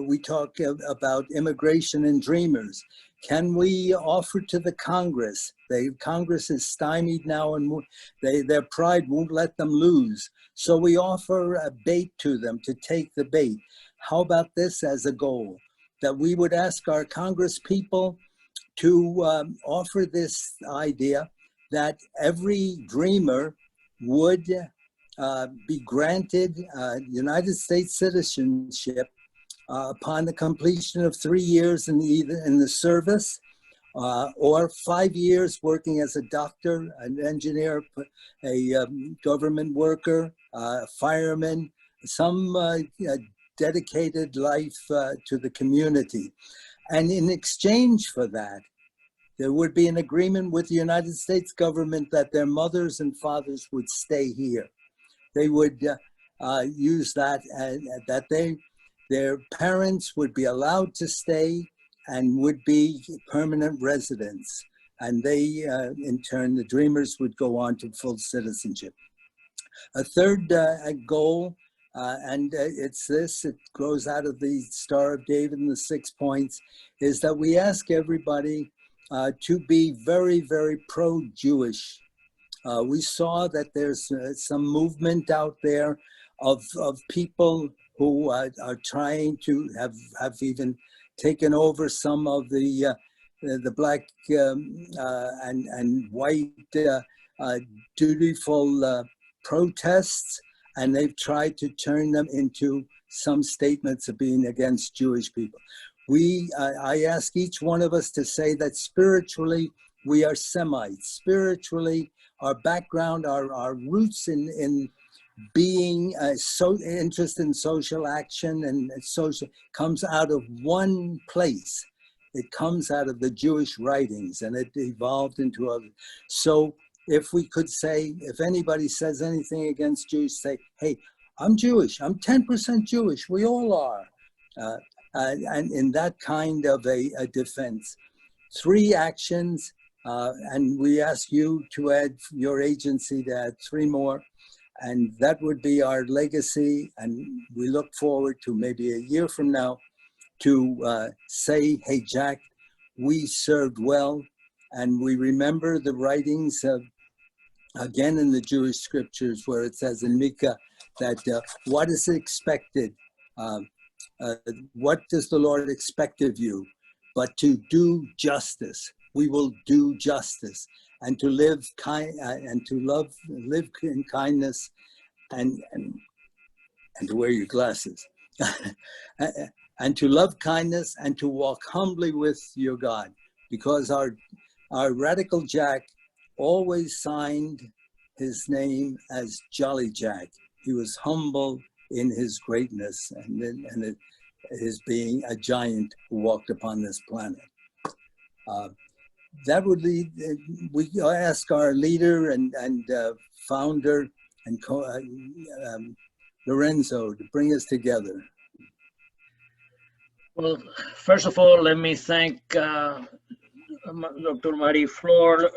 we talk about immigration and dreamers. Can we offer to the Congress? Congress is stymied now, and their pride won't let them lose. So we offer a bait to them to take the bait. How about this as a goal? That we would ask our Congress people to offer this idea that every dreamer would be granted United States citizenship upon the completion of 3 years in the service, or 5 years working as a doctor, an engineer, a government worker, fireman, some dedicated life to the community. And in exchange for that, there would be an agreement with the United States government that their mothers and fathers would stay here. They would use that, that their parents would be allowed to stay and would be permanent residents. And they, in turn, the Dreamers would go on to full citizenship. A third goal, and it's this, it grows out of the Star of David and the 6 points, is that we ask everybody to be very, very pro-Jewish. We saw that there's some movement out there of people who are trying to have even taken over some of the black and white dutiful protests, and they've tried to turn them into some statements of being against Jewish people. I ask each one of us to say that spiritually we are Semites. Spiritually, our background, our roots in being so interested in social action and social comes out of one place. It comes out of the Jewish writings, and it evolved into other. So if we could say, if anybody says anything against Jews, say, hey, I'm Jewish, I'm 10% Jewish, we all are. And in that kind of a defense. 3 actions, and we ask you to add, your agency to add 3 more. And that would be our legacy. And we look forward to maybe a year from now to say, hey, Jack, we served well. And we remember the writings of, again, in the Jewish scriptures where it says in Micah that what is expected? What does the Lord expect of you? But to do justice. We will do justice, and to live and to live in kindness, and to wear your glasses, and to love kindness, and to walk humbly with your God, because our radical Jack always signed his name as Jolly Jack. He was humble in his greatness and his being a giant who walked upon this planet. That would lead, we ask our leader and founder and Lorenzo to bring us together. Well, first of all, let me thank Dr. Marie Flore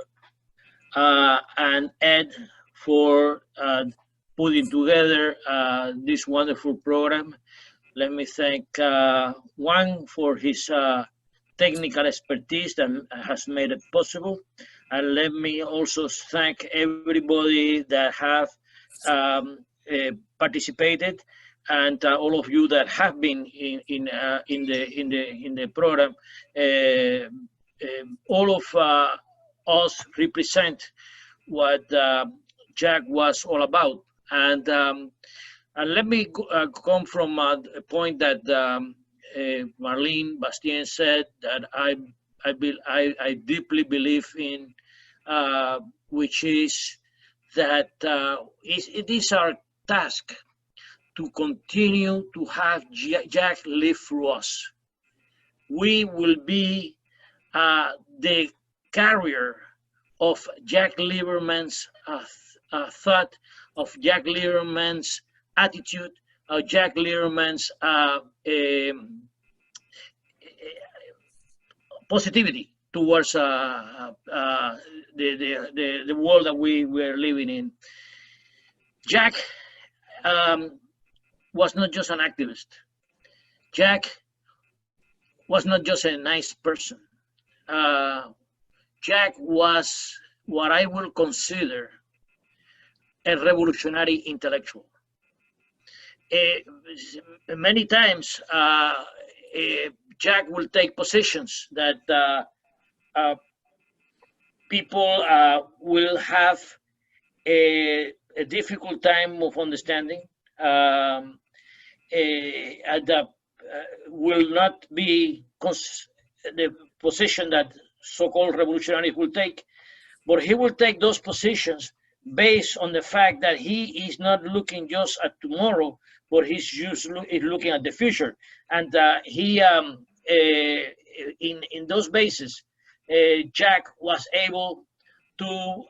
and Ed for putting together this wonderful program. Let me thank Juan for his technical expertise that has made it possible. And let me also thank everybody that have participated, and all of you that have been in the program. All of us represent what Jack was all about. And let me come from a point that Marleine, Bastien said that I deeply believe in, which is that it is our task to continue to have Jack live through us. We will be the carrier of Jack Lieberman's thought, of Jack Lieberman's attitude, Jack Lieberman's positivity towards the world that we were living in. Jack was not just an activist. Jack was not just a nice person. Jack was what I will consider a revolutionary intellectual. Many times, Jack will take positions that people will have a difficult time of understanding, and will not be the position that so-called revolutionaries will take, but he will take those positions based on the fact that he is not looking just at tomorrow, but he's just looking at the future. And in those bases, Jack was able to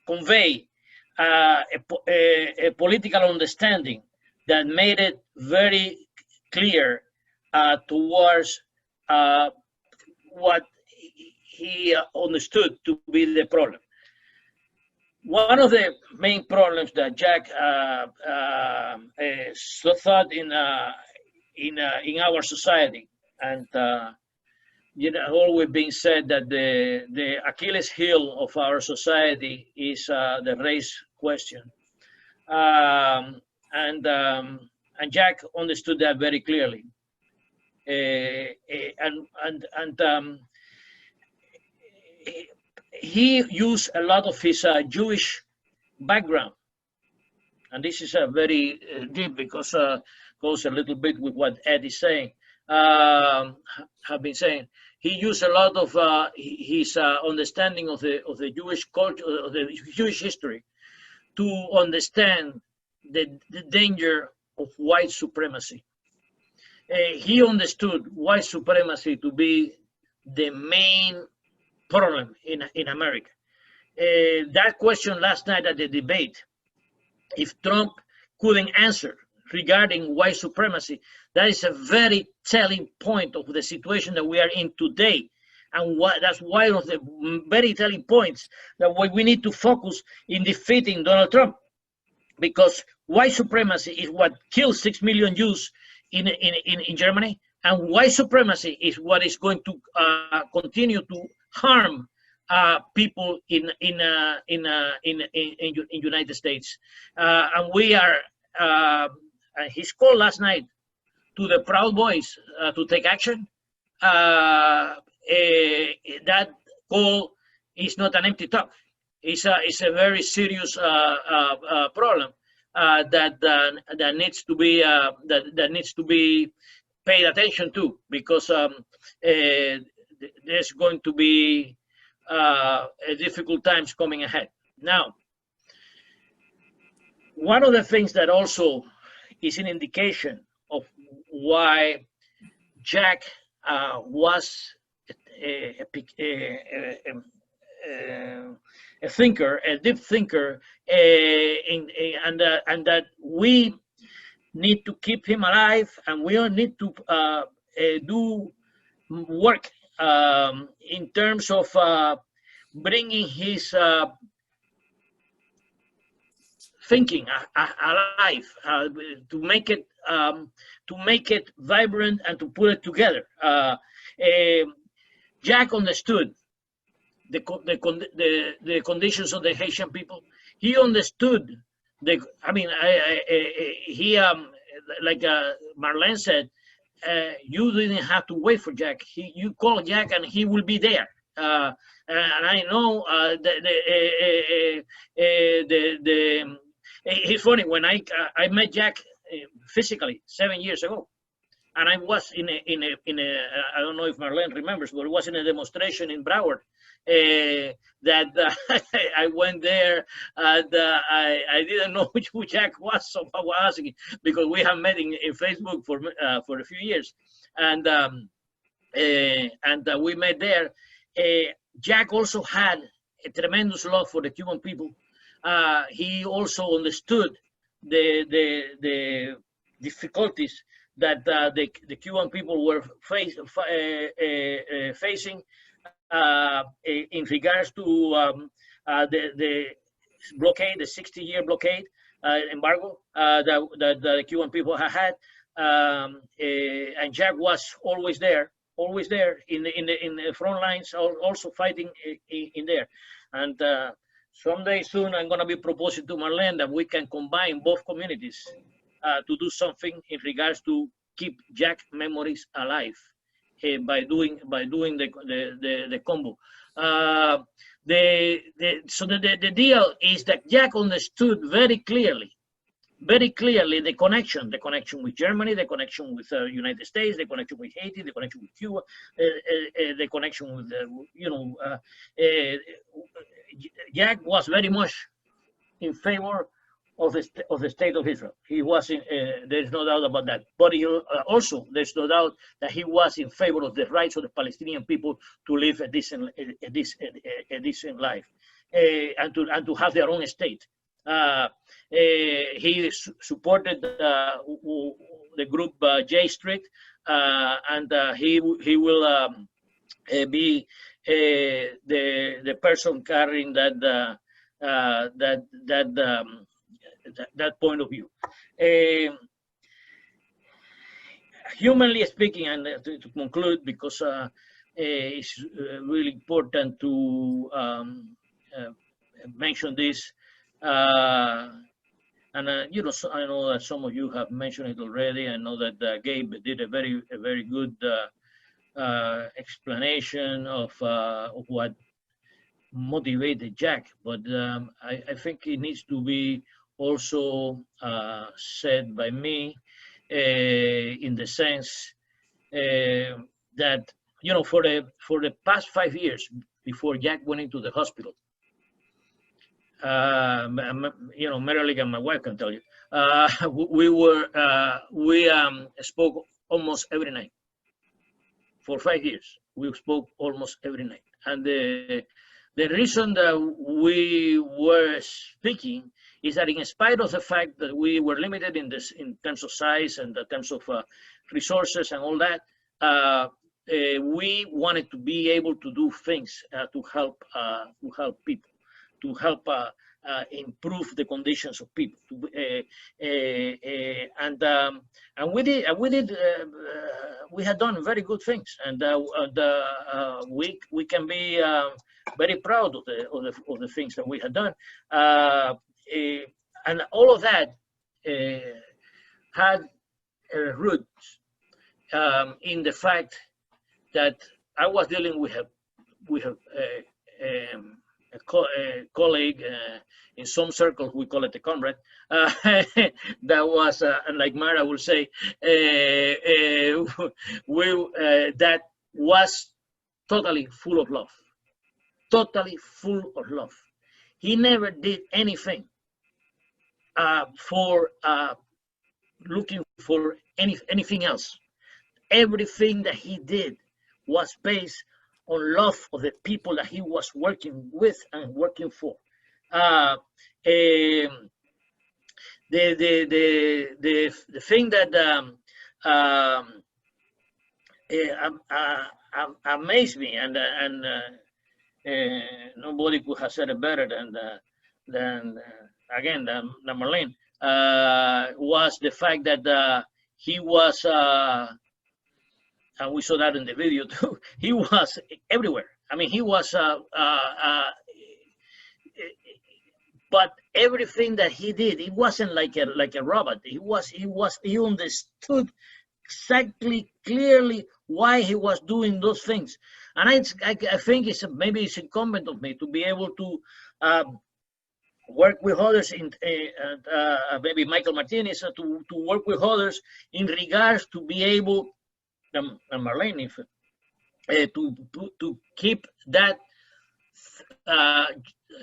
convey a political understanding that made it very clear towards what he understood to be the problem. One of the main problems that Jack thought in our society, and always being said that the Achilles heel of our society is the race question, and Jack understood that very clearly, he used a lot of his Jewish background, and this is a very deep, because goes a little bit with what Ed is saying, have been saying. He used a lot of his understanding of the Jewish culture, of the Jewish history, to understand the danger of white supremacy. He understood white supremacy to be the main problem in America. That question last night at the debate, if Trump couldn't answer regarding white supremacy, that is a very telling point of the situation that we are in today. And that's one of the very telling points that we need to focus in defeating Donald Trump, because white supremacy is what killed 6 million Jews in Germany, and white supremacy is what is going to continue to harm people in United States. And we are. His call last night to the Proud Boys to take action. That call is not an empty talk. It's a very serious problem that needs to be that needs to be paid attention to, because there's going to be difficult times coming ahead. Now, one of the things that also is an indication of why Jack was a thinker, a deep thinker, and that we need to keep him alive, and we need to do work in terms of bringing his thinking alive, to make it vibrant and to put it together. Jack understood the conditions of the Haitian people. He understood he like Marleine said, you didn't have to wait for Jack. You call Jack and he will be there. And I know it's funny, when I met Jack physically 7 years ago, and I was in a I don't know if Marleine remembers, but it was in a demonstration in Broward that I went there, and I didn't know who Jack was, so I was asking, because we have met in Facebook for a few years, and we met there. Jack also had a tremendous love for the Cuban people. He also understood the difficulties that the Cuban people were facing in regards to the blockade, the 60-year blockade embargo that the Cuban people had, and Jack was always there in the front lines, also fighting in there. And someday soon, I'm going to be proposing to Marleine that we can combine both communities to do something in regards to keep Jack memories alive by doing the combo. So the deal is that Jack understood very clearly the connection with Germany, the connection with the United States, the connection with Haiti, the connection with Cuba, the connection with Jack was very much in favor of the state of Israel. He was there's no doubt about that. But also there's no doubt that he was in favor of the rights of the Palestinian people to live a decent life and to have their own state. He supported the group J Street, and he will be the person carrying that point of view. Humanly speaking, and to conclude, because it's really important to mention this. You know, so I know that some of you have mentioned it already. I know that Gabe did a very good explanation of what motivated Jack, but I think it needs to be also said by me in the sense that, you know, for the past 5 years before Jack went into the hospital, you know, Marilyn and my wife can tell you, we spoke almost every night. For 5 years, we spoke almost every night. And the reason that we were speaking is that in spite of the fact that we were limited in terms of size and in terms of resources and all that, we wanted to be able to do things to help people, to help improve the conditions of people. And we had done very good things, and we can be very proud of the things that we had done. And all of that had roots in the fact that I was dealing with a colleague, in some circles we call it a comrade, that was, like Mara will say, that was totally full of love. Totally full of love. He never did anything for looking for anything else. Everything that he did was based on love of the people that he was working with and working for. The thing that amazed me, and nobody could have said it better than Marleine, was the fact that he was, and we saw that in the video too, he was everywhere. I mean, he was, but everything that he did, it wasn't like a robot. He understood exactly, clearly why he was doing those things. And I think maybe it's incumbent of me to be able to work with others, maybe Michael Martinez, to work with others in regards to be able, and Marleine, to keep that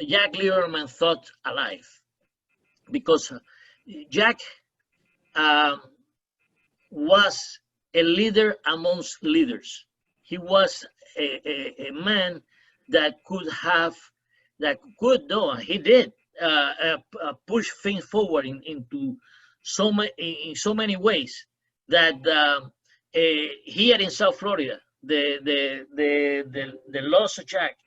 Jack Lieberman thought alive, because Jack was a leader amongst leaders. He was a man that he did push things forward in so many ways that here in South Florida, the loss of Jack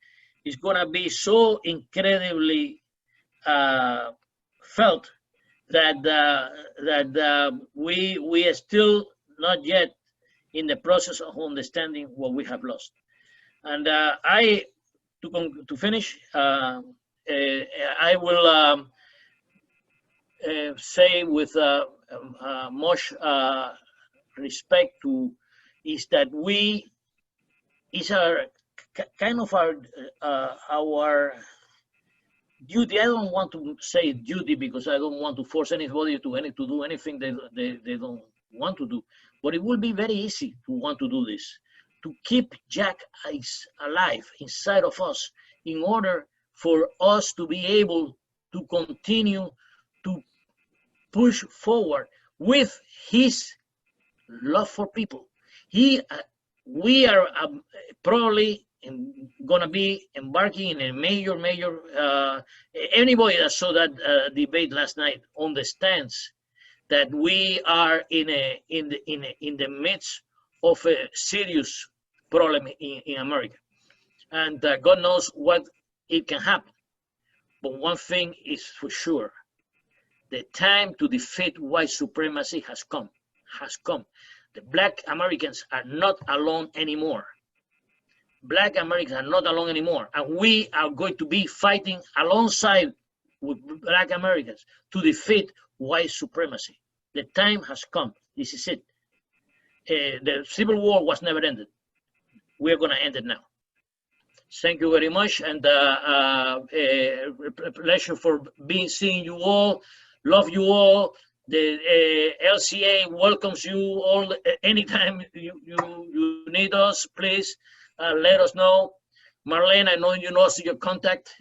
is gonna be so incredibly felt that we are still not yet in the process of understanding what we have lost. And to finish, I will say with much respect to, is that it's our kind of our duty. I don't want to say duty because I don't want to force anybody to do anything they don't want to do. But it will be very easy to want to do this, to keep Jack alive inside of us in order for us to be able to continue to push forward with his love for people. We are probably going to be embarking in a major. Anybody that saw that debate last night understands that we are in the midst of a serious problem in America, and God knows what it can happen. But one thing is for sure: the time to defeat white supremacy has come. The Black Americans are not alone anymore. Black Americans are not alone anymore, and we are going to be fighting alongside with Black Americans to defeat white supremacy. The time has come. This is it. The Civil War was never ended. We're going to end it now. Thank you very much, and a pleasure for seeing you all. Love you all. The LCA welcomes you all. Anytime you need us, please let us know. Marleine, I know you know your contact.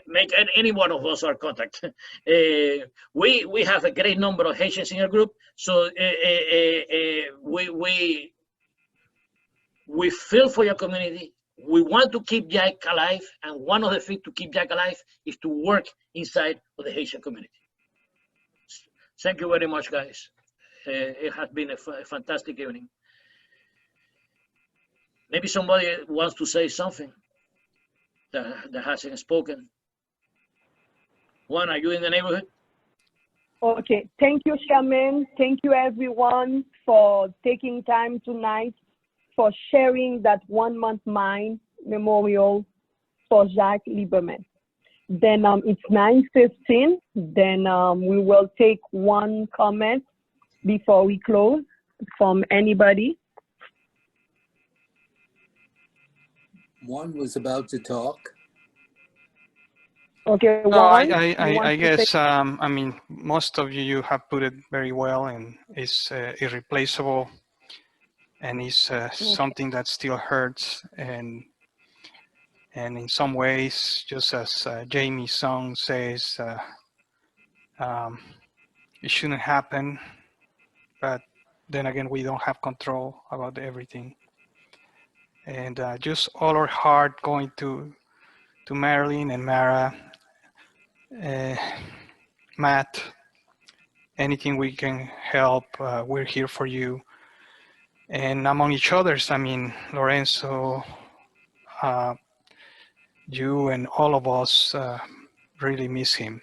Make any one of us our contact. We have a great number of Haitians in our group, so we feel for your community. We want to keep Jack alive, and one of the things to keep Jack alive is to work inside of the Haitian community. Thank you very much, guys. It has been a fantastic evening. Maybe somebody wants to say something that hasn't spoken. Juan, are you in the neighborhood? Okay, thank you, Chairman. Thank you, everyone, for taking time tonight for sharing that 1 month mine memorial for Jack Lieberman. Then it's 9:15. Then we will take one comment before we close from anybody. One was about to talk. Okay, No, Juan, I guess, I mean, most of you have put it very well, and it's irreplaceable, and it's something that still hurts, and in some ways, just as Jamie's song says, it shouldn't happen, but then again, we don't have control about everything. And just all our heart going to Marleine and Mara, Matt, anything we can help, we're here for you. And among each others, I mean, Lorenzo, you and all of us really miss him,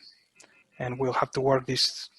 and we'll have to work this